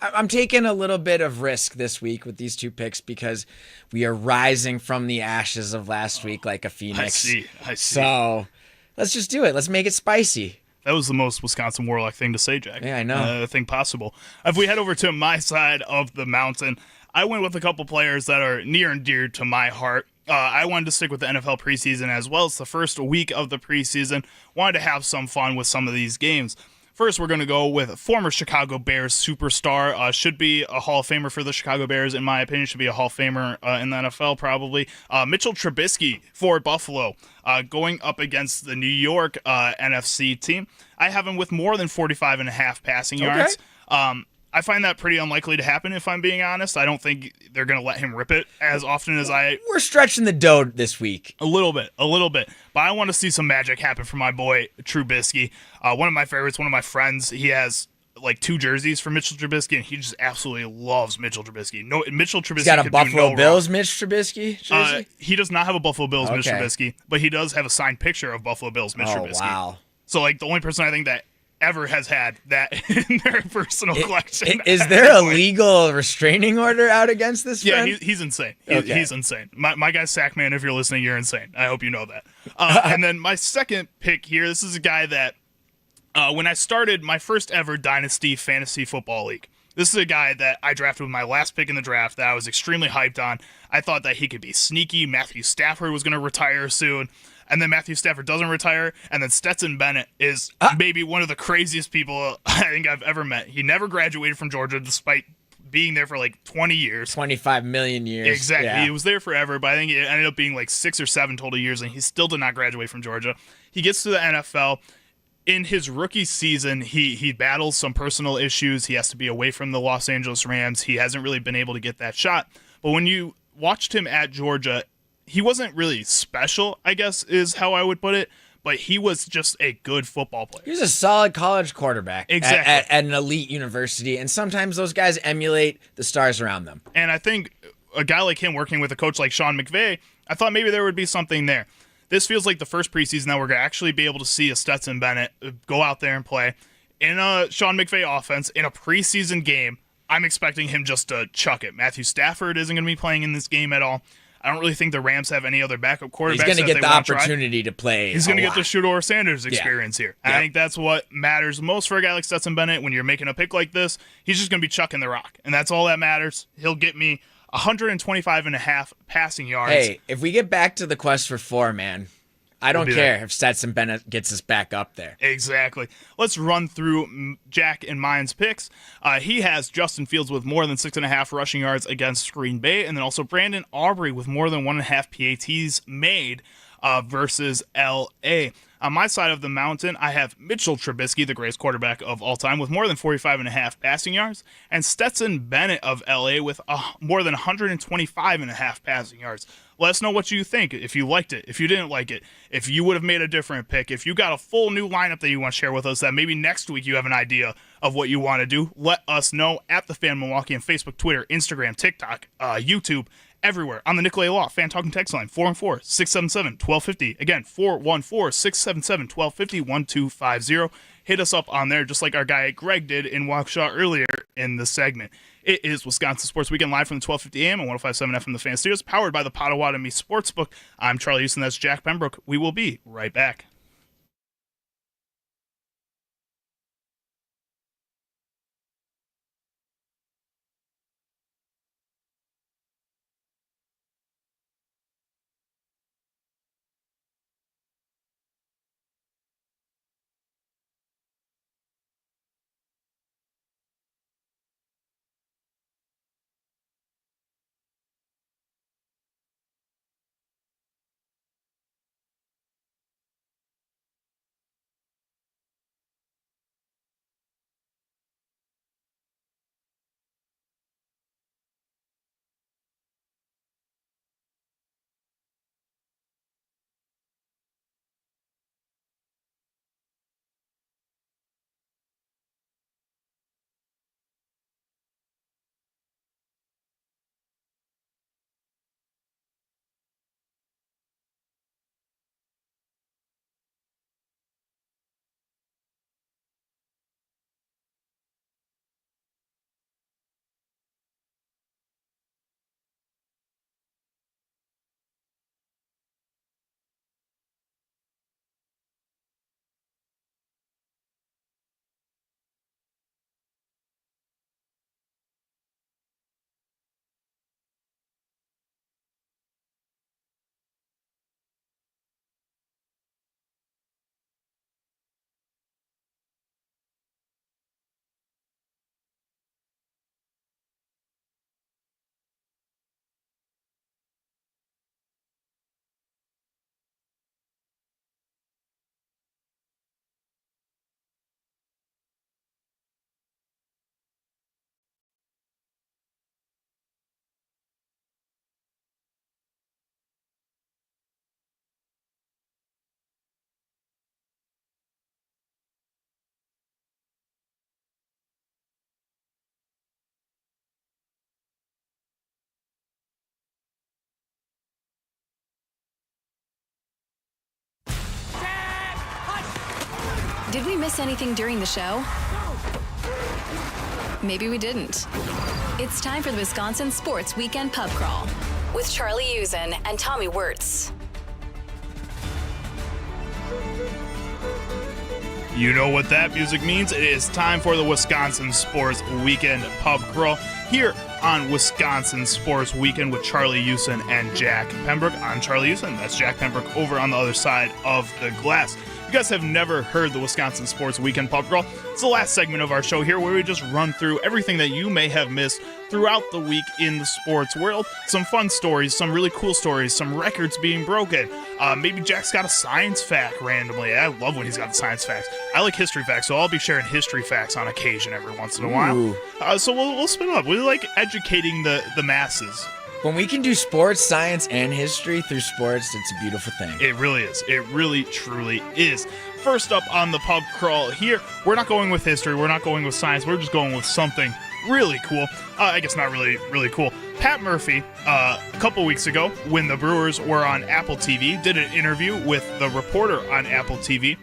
I'm taking a little bit of risk this week with these 2 picks because we are rising from the ashes of last week like a phoenix. I see. So let's just do it. Let's make it spicy. That was the most Wisconsin Warlock thing to say, Jack. Yeah, I know. Thing possible. If we head over to my side of the mountain, I went with a couple players that are near and dear to my heart. I wanted to stick with the NFL preseason as well. It's the first week of the preseason. Wanted to have some fun with some of these games. First, we're going to go with former Chicago Bears superstar. Should be a Hall of Famer for the Chicago Bears, in my opinion. Should be a Hall of Famer in the NFL, probably. Mitchell Trubisky for Buffalo, going up against the New York NFC team. I have him with more than 45.5 passing yards. I find that pretty unlikely to happen, if I'm being honest. I don't think they're going to let him rip it as often as We're stretching the dough this week. A little bit. But I want to see some magic happen for my boy Trubisky. One of my favorites, one of my friends, he has like 2 jerseys for Mitchell Trubisky, and he just absolutely loves Mitchell Trubisky. No, Mitchell Trubisky He's got a could Buffalo do no Bills wrong. Mitch Trubisky jersey? He does not have a Buffalo Bills Mitch Okay. Trubisky, but he does have a signed picture of Buffalo Bills Mitch Trubisky. Wow. So, like, the only person I think that ever has had that in their personal collection. Is there a legal restraining order out against this Yeah, friend? he's insane. Okay. He's insane. My guy's Sackman, if you're listening, you're insane. I hope you know that. And then my second pick here, this is a guy that when I started my first ever Dynasty Fantasy Football League, this is a guy that I drafted with my last pick in the draft that I was extremely hyped on. I thought that he could be sneaky. Matthew Stafford was going to retire soon. And then Matthew Stafford doesn't retire. And then Stetson Bennett is maybe one of the craziest people I think I've ever met. He never graduated from Georgia despite being there for like 20 years. 25 million years. Exactly. Yeah. He was there forever, but I think it ended up being like 6 or 7 total years, and he still did not graduate from Georgia. He gets to the NFL. In his rookie season, he battles some personal issues. He has to be away from the Los Angeles Rams. He hasn't really been able to get that shot. But when you watched him at Georgia, he wasn't really special, I guess is how I would put it, but he was just a good football player. He was a solid college quarterback Exactly. at an elite university, and sometimes those guys emulate the stars around them. And I think a guy like him working with a coach like Sean McVay, I thought maybe there would be something there. This feels like the first preseason that we're going to actually be able to see a Stetson Bennett go out there and play in a Sean McVay offense in a preseason game. I'm expecting him just to chuck it. Matthew Stafford isn't going to be playing in this game at all. I don't really think the Rams have any other backup quarterbacks. He's going to that get they the wanna try. opportunity to play. He's going to get the lot. Shedeur Sanders experience here. Yep. I think that's what matters most for a guy like Stetson Bennett. When you're making a pick like this, he's just going to be chucking the rock, and that's all that matters. He'll get me 125.5 passing yards. Hey, if we get back to the quest for 4, man, I don't be care if Stetson Bennett gets us back up there. Exactly. Let's run through Jack and mine's picks. He has Justin Fields with more than 6.5 rushing yards against Green Bay, and then also Brandon Aubrey with more than 1.5 PATs made versus LA. On my side of the mountain, I have Mitchell Trubisky, the greatest quarterback of all time, with more than 45.5 passing yards, and Stetson Bennett of LA with more than 125.5 passing yards. Let us know what you think, if you liked it, if you didn't like it, if you would have made a different pick, if you got a full new lineup that you want to share with us, that maybe next week you have an idea of what you want to do. Let us know at the Fan Milwaukee on Facebook, Twitter, Instagram, TikTok, YouTube, everywhere on the Nicolay Law Fan Talking text line 414-677-1250. Again, 414-677-1250-1250. Hit us up on there just like our guy Greg did in Waukesha earlier in the segment. It is Wisconsin Sports Weekend live from the 1250 AM and 105.7 FM the Fan Studios, powered by the Potawatomi Sportsbook. I'm Charlie Uczen. That's Jack Pembroke. We will be right back. Did we miss anything during the show? Maybe we didn't. It's time for the Wisconsin Sports Weekend Pub Crawl with Charlie Uczen and Tommy Wirtz. You know what that music means. It is time for the Wisconsin Sports Weekend Pub Crawl here on Wisconsin Sports Weekend with Charlie Uczen and Jack Pembroke. I'm Charlie Uczen. That's Jack Pembroke over on the other side of the glass. You guys have never heard the Wisconsin Sports Weekend Pub Crawl. It's the last segment of our show here where we just run through everything that you may have missed throughout the week in the sports world. Some fun stories, some really cool stories, some records being broken. Maybe Jack's got a science fact randomly. I love when he's got the science facts. I like history facts, so I'll be sharing history facts on occasion every once in a while. So we'll spin up. We like educating the masses. When we can do sports, science, and history through sports, it's a beautiful thing. It really is. It really, truly is. First up on the pub crawl here, we're not going with history. We're not going with science. We're just going with something really cool. I guess not really, really cool. Pat Murphy, a couple weeks ago, when the Brewers were on Apple TV, did an interview with the reporter on Apple TV.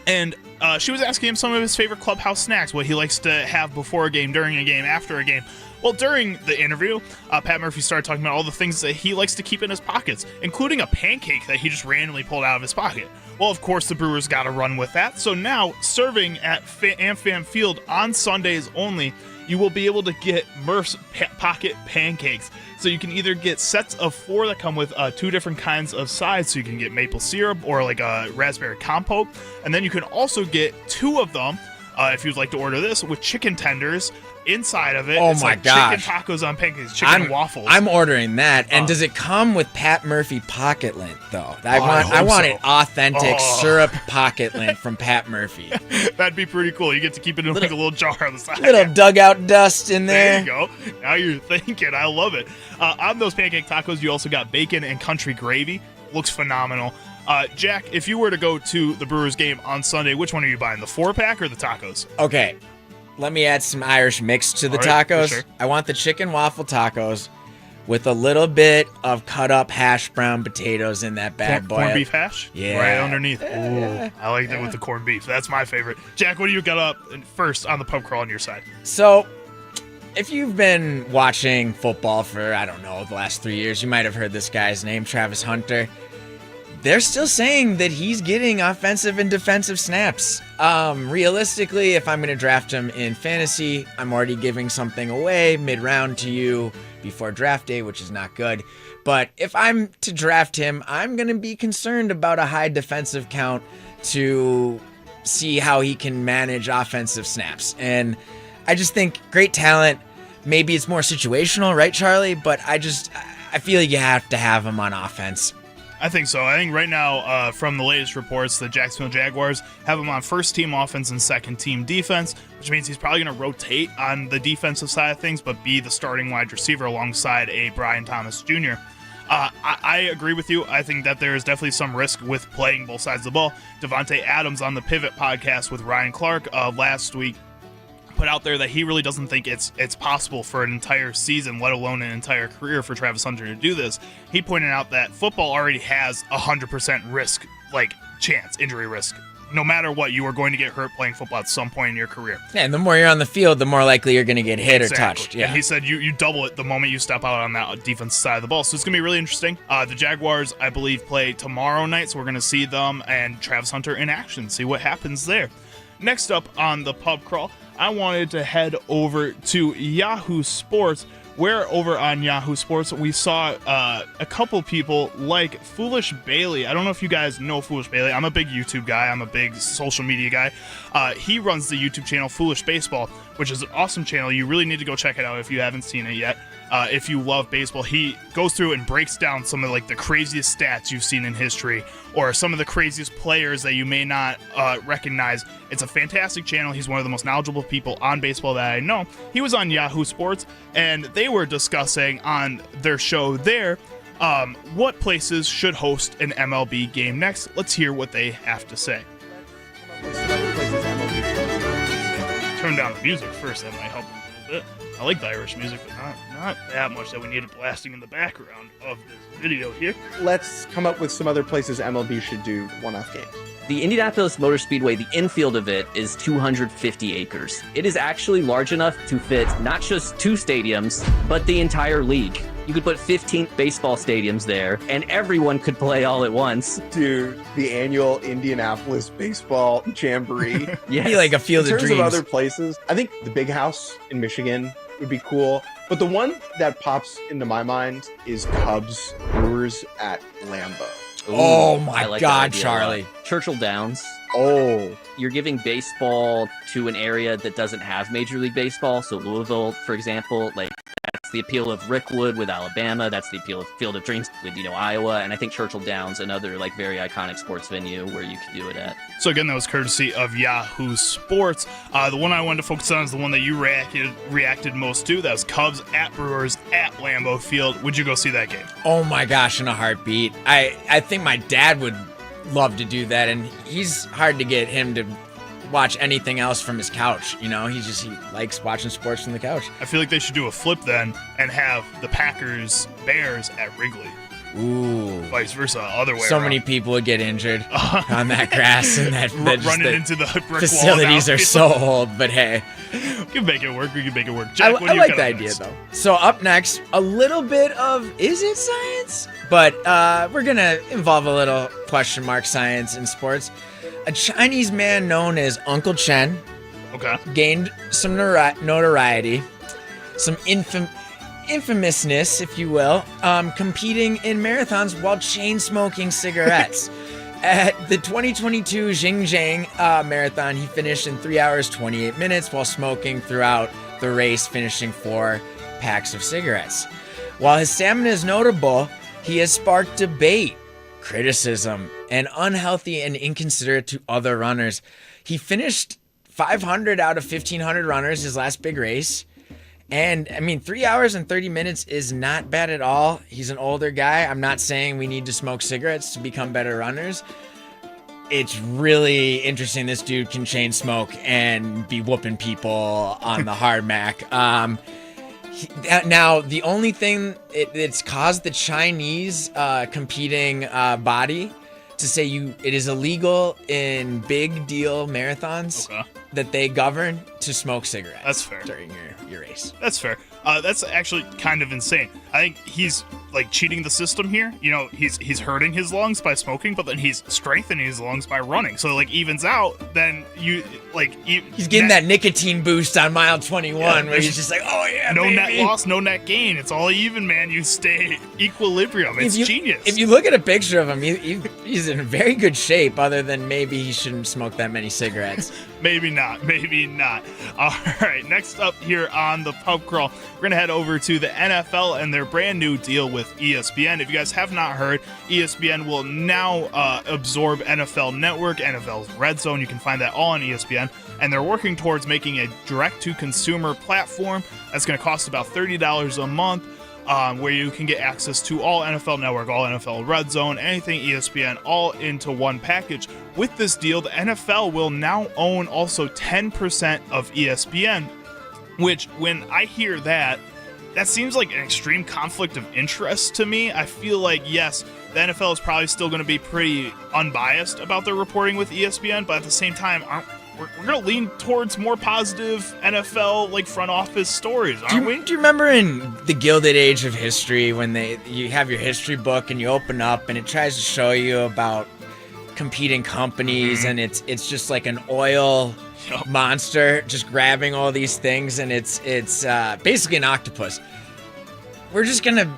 And she was asking him some of his favorite clubhouse snacks, what he likes to have before a game, during a game, after a game. Well, during the interview, Pat Murphy started talking about all the things that he likes to keep in his pockets, including a pancake that he just randomly pulled out of his pocket. Well, of course, the Brewers got to run with that. So now, serving at AmFam Field on Sundays only, you will be able to get Murph's Pocket Pancakes. So you can either get sets of 4 that come with 2 different kinds of sides. So you can get maple syrup or like a raspberry compote. And then you can also get 2 of them, if you'd like to order this, with chicken tenders inside of it. Oh it's my like gosh. Chicken tacos on pancakes, chicken and waffles. I'm ordering that. And does it come with Pat Murphy pocket lint though? I want an authentic syrup pocket lint from Pat Murphy. That'd be pretty cool. You get to keep it in like a little jar on the side. Little dugout dust in there. There you go. Now you're thinking. I love it. On those pancake tacos, you also got bacon and country gravy. Looks phenomenal. Jack, if you were to go to the Brewers game on Sunday, which one are you buying, the 4-pack or the tacos? Okay, let me add some Irish mix to the tacos. Sure. I want the chicken waffle tacos with a little bit of cut up hash brown potatoes in that bad boy. Corned beef hash? Yeah. Right underneath. Ooh, I like that with the corned beef. That's my favorite. Jack, what do you got up first on the pub crawl on your side? So, if you've been watching football for, I don't know, the last 3 years, you might have heard this guy's name, Travis Hunter. They're still saying that he's getting offensive and defensive snaps. Realistically, if I'm going to draft him in fantasy, I'm already giving something away mid-round to you before draft day, which is not good. But if I'm to draft him, I'm going to be concerned about a high defensive count to see how he can manage offensive snaps. And I just think great talent. Maybe it's more situational, right, Charlie? But I feel like you have to have him on offense. I think so. I think right now, from the latest reports, the Jacksonville Jaguars have him on first-team offense and second-team defense, which means he's probably going to rotate on the defensive side of things, but be the starting wide receiver alongside a Brian Thomas Jr. I agree with you. I think that there is definitely some risk with playing both sides of the ball. Devontae Adams on the Pivot podcast with Ryan Clark last week put out there that he really doesn't think it's possible for an entire season, let alone an entire career, for Travis Hunter to do this. He pointed out that football already has 100% risk, like chance, injury risk. No matter what, you are going to get hurt playing football at some point in your career. Yeah, and the more you're on the field, the more likely you're going to get hit or touched. Yeah. And he said you double it the moment you step out on that defense side of the ball. So it's going to be really interesting. The Jaguars, I believe, play tomorrow night, so we're going to see them and Travis Hunter in action, see what happens there. Next up on the pub crawl, I wanted to head over to Yahoo Sports, where over on Yahoo Sports we saw a couple people like Foolish Bailey. I don't know if you guys know Foolish Bailey. I'm a big YouTube guy. I'm a big social media guy. He runs the YouTube channel Foolish Baseball, which is an awesome channel. You really need to go check it out if you haven't seen it yet. If you love baseball, he goes through and breaks down some of like the craziest stats you've seen in history, or some of the craziest players that you may not recognize. It's a fantastic channel. He's one of the most knowledgeable people on baseball that I know. He was on Yahoo Sports, and they were discussing on their show there what places should host an MLB game next. Let's hear what they have to say. Turn down the music first, that might help a little bit. I like the Irish music, but not that much that we need it blasting in the background of this video here. Let's come up with some other places MLB should do one-off games. The Indianapolis Motor Speedway, the infield of it is 250 acres. It is actually large enough to fit not just 2 stadiums, but the entire league. You could put 15 baseball stadiums there, and everyone could play all at once. Do the annual Indianapolis Baseball Jamboree. Yes. Be like a field In of terms dreams. of other places, I think the Big House in Michigan would be cool. But the one that pops into my mind is Cubs Brewers at Lambeau. Oh my I like God, that idea a lot. Charlie. Churchill Downs. Oh, You're giving baseball to an area that doesn't have Major League Baseball. So Louisville, for example, like that's the appeal of Rickwood with Alabama. That's the appeal of Field of Dreams with, Iowa. And I think Churchill Downs, another like very iconic sports venue where you could do it at. So again, that was courtesy of Yahoo Sports. The one I wanted to focus on is the one that you reacted most to. That was Cubs at Brewers at Lambeau Field. Would you go see that game? Oh my gosh, in a heartbeat. I think my dad would love to do that, and he's hard to get him to watch anything else from his couch. He likes watching sports from the couch. I feel like they should do a flip then and have the Packers Bears at Wrigley. Ooh. Vice versa, other way So around. many people would get injured on that grass, and that just running the into the brick facilities wall. are so old, but hey. We can make it work. I Jack, what do you like got the up idea, next? though. So up next, a little bit of, is it science? But we're going to involve a little question mark science in sports. A Chinese man known as Uncle Chen Okay. gained some notoriety, some infamousness, if you will, competing in marathons while chain-smoking cigarettes. At the 2022 Xinjiang Marathon, he finished in 3 hours, 28 minutes while smoking throughout the race, finishing 4 packs of cigarettes. While his stamina is notable, he has sparked debate, criticism, and unhealthy and inconsiderate to other runners. He finished 500 out of 1,500 runners, his last big race. And, 3 hours and 30 minutes is not bad at all. He's an older guy. I'm not saying we need to smoke cigarettes to become better runners. It's really interesting this dude can chain smoke and be whooping people on the hard Mac. Now, the only thing it's caused the Chinese competing body to say it is illegal in big deal marathons that they govern to smoke cigarettes. That's fair. During your race. That's fair. That's actually kind of insane. I think he's like cheating the system here. He's hurting his lungs by smoking, but then he's strengthening his lungs by running. So like evens out. Then he's getting that nicotine boost on mile 21, where he's just like, oh yeah, no baby. net loss, no net gain. It's all even, man. You stay equilibrium. It's genius. If you look at a picture of him, he's in very good shape. Other than maybe he shouldn't smoke that many cigarettes. Maybe not. All right, next up here on the pub crawl, we're going to head over to the NFL and their brand new deal with ESPN. If you guys have not heard, ESPN will now absorb NFL Network, NFL's Red Zone. You can find that all on ESPN. And they're working towards making a direct-to-consumer platform that's going to cost about $30 a month. Where you can get access to all NFL Network, all NFL Red Zone, anything ESPN, all into one package. With this deal, the NFL will now own also 10% of ESPN, which when I hear that seems like an extreme conflict of interest to me. I feel like, yes, the NFL is probably still going to be pretty unbiased about their reporting with ESPN, but at the same time, we're going to lean towards more positive NFL front office stories, aren't we? Do you remember in the Gilded Age of history when you have your history book and you open up and it tries to show you about competing companies and it's just like an oil monster just grabbing all these things and it's basically an octopus. We're just going to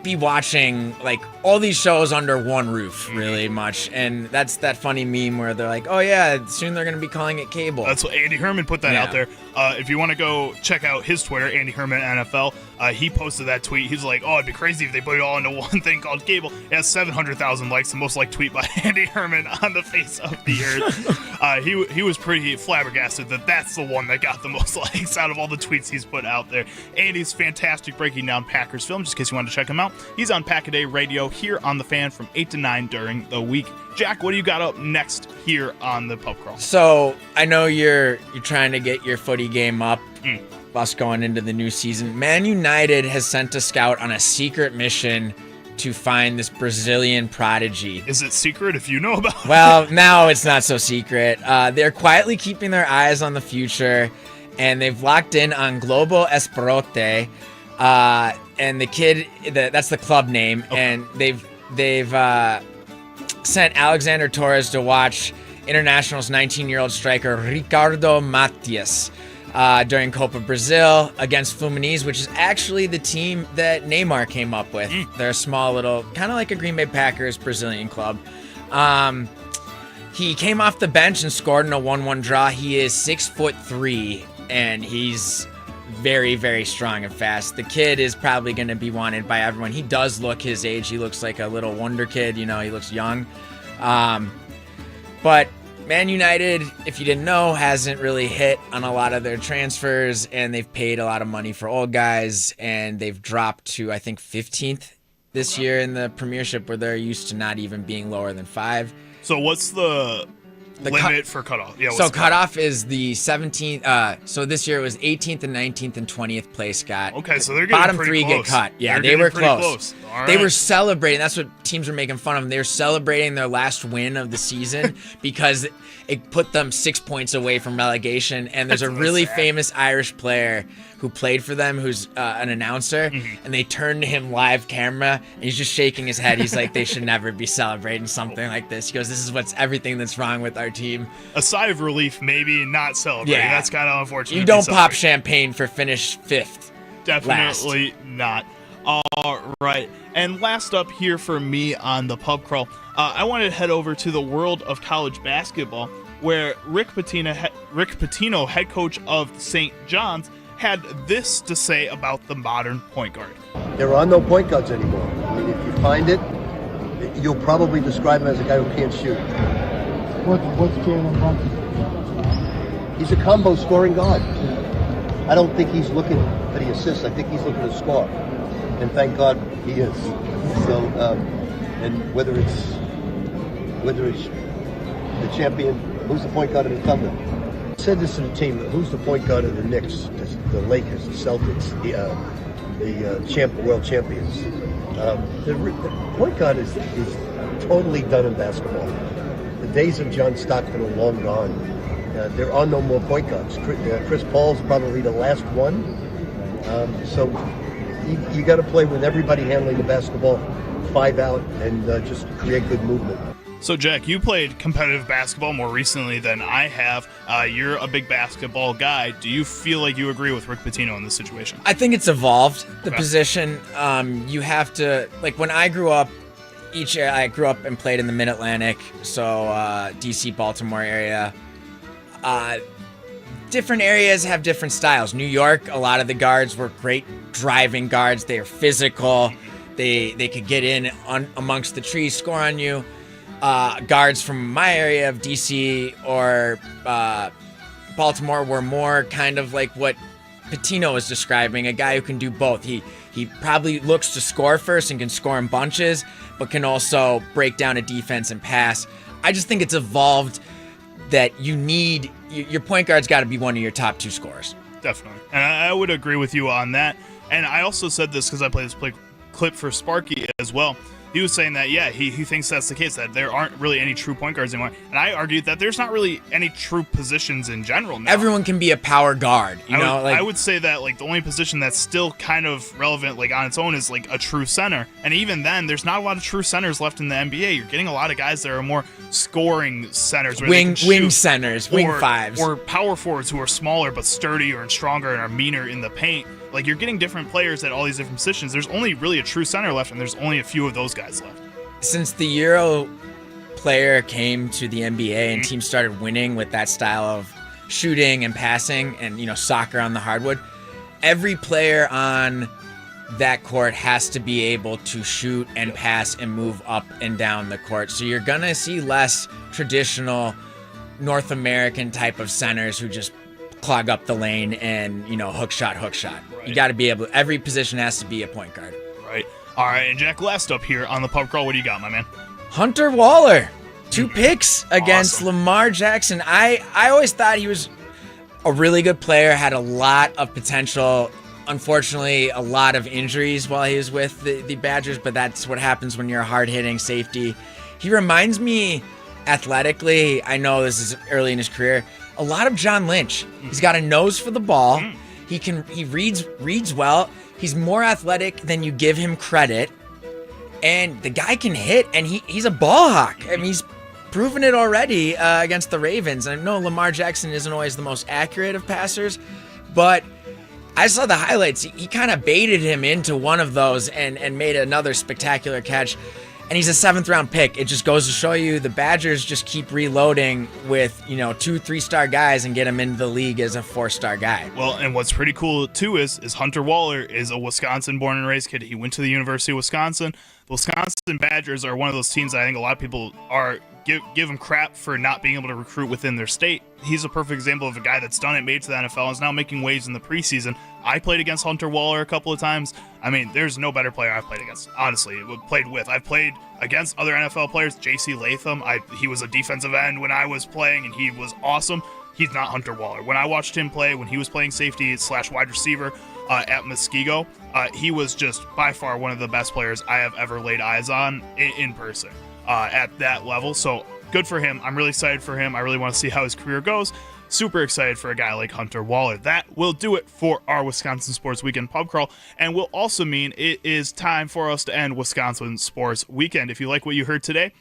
be watching all these shows under one roof really much, and that's that funny meme where they're like, oh yeah, soon they're gonna be calling it cable. That's what Andy Herman put that out there. If you want to go check out his Twitter, Andy Herman NFL, he posted that tweet. He's like, oh, it'd be crazy if they put it all into one thing called cable. It has 700,000 likes, the most liked tweet by Andy Herman on the face of the earth. He was pretty flabbergasted that's the one that got the most likes out of all the tweets he's put out there. Andy's fantastic breaking down Packers film, just in case you wanted to check him out. He's on Pack-A-Day Radio here on The Fan from 8 to 9 during the week. Jack, what do you got up next here on the pub crawl? So I know you're trying to get your footy game up. us going into the new season. Man United has sent a scout on a secret mission to find this Brazilian prodigy. Is it secret if you know about it? Well, now it's not so secret. They're quietly keeping their eyes on the future, and they've locked in on Globo Esporte, and the kid, that's the club name, and they've sent Alexander Torres to watch International's 19-year-old striker Ricardo Matias during Copa Brazil against Fluminense, which is actually the team that Neymar came up with. They're a small little, kind of like a Green Bay Packers Brazilian club. He came off the bench and scored in a 1-1 draw. He is 6'3", and he's very, very strong and fast. The kid is probably going to be wanted by everyone. He does look his age. He looks like a little wonder kid. He looks young. But Man United, if you didn't know, hasn't really hit on a lot of their transfers, and they've paid a lot of money for old guys, and they've dropped to, I think, 15th this year in the Premiership, where they're used to not even being lower than 5. So what's the limit for cutoff? Yeah. So cutoff is the 17th. So this year it was 18th and 19th and 20th place got. Okay, so they're getting bottom pretty 3 close. get cut. Yeah, They're they were getting pretty close. All They right. were celebrating. That's what teams were making fun of them. They were celebrating their last win of the season because it put them 6 points away from relegation. And there's a really famous Irish player who played for them who's an announcer, and they turned to him live camera, and he's just shaking his head. He's like, they should never be celebrating something like this. He goes, this is what's everything that's wrong with our team. A sigh of relief, maybe not celebrating. Yeah. That's kind of unfortunate. You don't pop champagne for finish 5th. Definitely not. All right. And last up here for me on the pub crawl, I wanted to head over to the world of college basketball, where Rick Pitino, head coach of St. John's, had this to say about the modern point guard. There are no point guards anymore. I mean, if you find it, you'll probably describe him as a guy who can't shoot. What's Jalen Brunson? He's a combo scoring guard. I don't think he's looking for the assists. I think he's looking to score. And thank God he is. So, and whether it's the champion, who's the point guard of the Thunder? I said this to the team, who's the point guard of the Knicks, the Lakers, the Celtics, the world champions. The point guard is totally done in basketball. The days of John Stockton are long gone. There are no more point guards. Chris Paul's probably the last one. So you got to play with everybody handling the basketball, 5 out, and just create good movement. So, Jack, you played competitive basketball more recently than I have. You're a big basketball guy. Do you feel like you agree with Rick Pitino in this situation? I think it's evolved, the position. You have to, like when I grew up, I grew up and played in the Mid-Atlantic, so D.C., Baltimore area. Different areas have different styles. New York, a lot of the guards were great driving guards. They are physical. They could get in amongst the trees, score on you. Guards from my area of DC or Baltimore were more kind of like what Pitino was describing, a guy who can do both. He probably looks to score first and can score in bunches, but can also break down a defense and pass. I just think it's evolved that you need your point guard's got to be one of your top 2 scorers. Definitely. And I would agree with you on that. And I also said this because I played this clip for Sparky as well. He was saying that, yeah, he thinks that's the case, that there aren't really any true point guards anymore. And I argued that there's not really any true positions in general now. Everyone can be a power guard. I would say that like the only position that's still kind of relevant like on its own is like a true center. And even then, there's not a lot of true centers left in the NBA. You're getting a lot of guys that are more scoring centers. Wing centers, wing fives. Or power forwards who are smaller but sturdier and stronger and are meaner in the paint. Like, you're getting different players at all these different positions. There's only really a true center left, and there's only a few of those guys left. Since the Euro player came to the NBA and teams started winning with that style of shooting and passing and, soccer on the hardwood, every player on that court has to be able to shoot and pass and move up and down the court. So you're going to see less traditional North American type of centers who just clog up the lane and, hook shot. Right. You got to be able to, every position has to be a point guard. Right. All right. And Jack, last up here on the pub crawl, what do you got, my man? Hunter Waller, 2 picks against Awesome. Lamar Jackson. I always thought he was a really good player, had a lot of potential. Unfortunately, a lot of injuries while he was with the Badgers, but that's what happens when you're a hard-hitting safety. He reminds me athletically, I know this is early in his career, a lot of John Lynch. He's got a nose for the ball. He reads well. He's more athletic than you give him credit. And the guy can hit, and he's a ball hawk. I mean, he's proven it already against the Ravens. I know Lamar Jackson isn't always the most accurate of passers, but I saw the highlights. He kind of baited him into one of those and made another spectacular catch. And he's a 7th-round pick. It just goes to show you the Badgers just keep reloading with, 2-3-star guys and get him into the league as a 4-star guy. Well, and what's pretty cool, too, is Hunter Waller is a Wisconsin born and raised kid. He went to the University of Wisconsin. The Wisconsin Badgers are one of those teams that I think a lot of people are give him crap for not being able to recruit within their state. He's a perfect example of a guy that's done it, made to the NFL, and is now making waves in the preseason. I played against Hunter Waller a couple of times. I mean, there's no better player I've played against, honestly, played with. I've played against other NFL players. J.C. Latham, he was a defensive end when I was playing, and he was awesome. He's not Hunter Waller. When I watched him play, when he was playing safety / wide receiver at Muskego, he was just by far one of the best players I have ever laid eyes on in person at that level. So good for him. I'm really excited for him. I really want to see how his career goes. Super excited for a guy like Hunter Waller. That will do it for our Wisconsin Sports Weekend pub crawl, and will also mean it is time for us to end Wisconsin Sports Weekend. If you like what you heard today,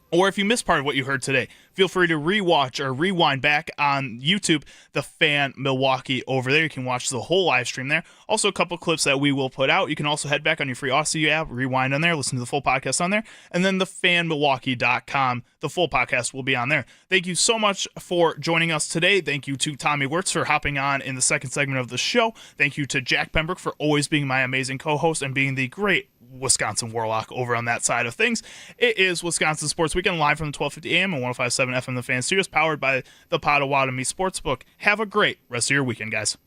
or if you missed part of what you heard today, feel free to rewatch or rewind back on YouTube, The Fan Milwaukee over there. You can watch the whole live stream there. Also, a couple clips that we will put out. You can also head back on your free Audacy app, rewind on there, listen to the full podcast on there, and then thefanmilwaukee.com. The full podcast will be on there. Thank you so much for joining us today. Thank you to Tommy Wirtz for hopping on in the second segment of the show. Thank you to Jack Pembroke for always being my amazing co-host and being the great Wisconsin Warlock over on that side of things. It is Wisconsin Sports Weekend, live from the 1250 AM and 105.7 FM The Fan Studios, powered by the Potawatomi Sportsbook. Have a great rest of your weekend, guys.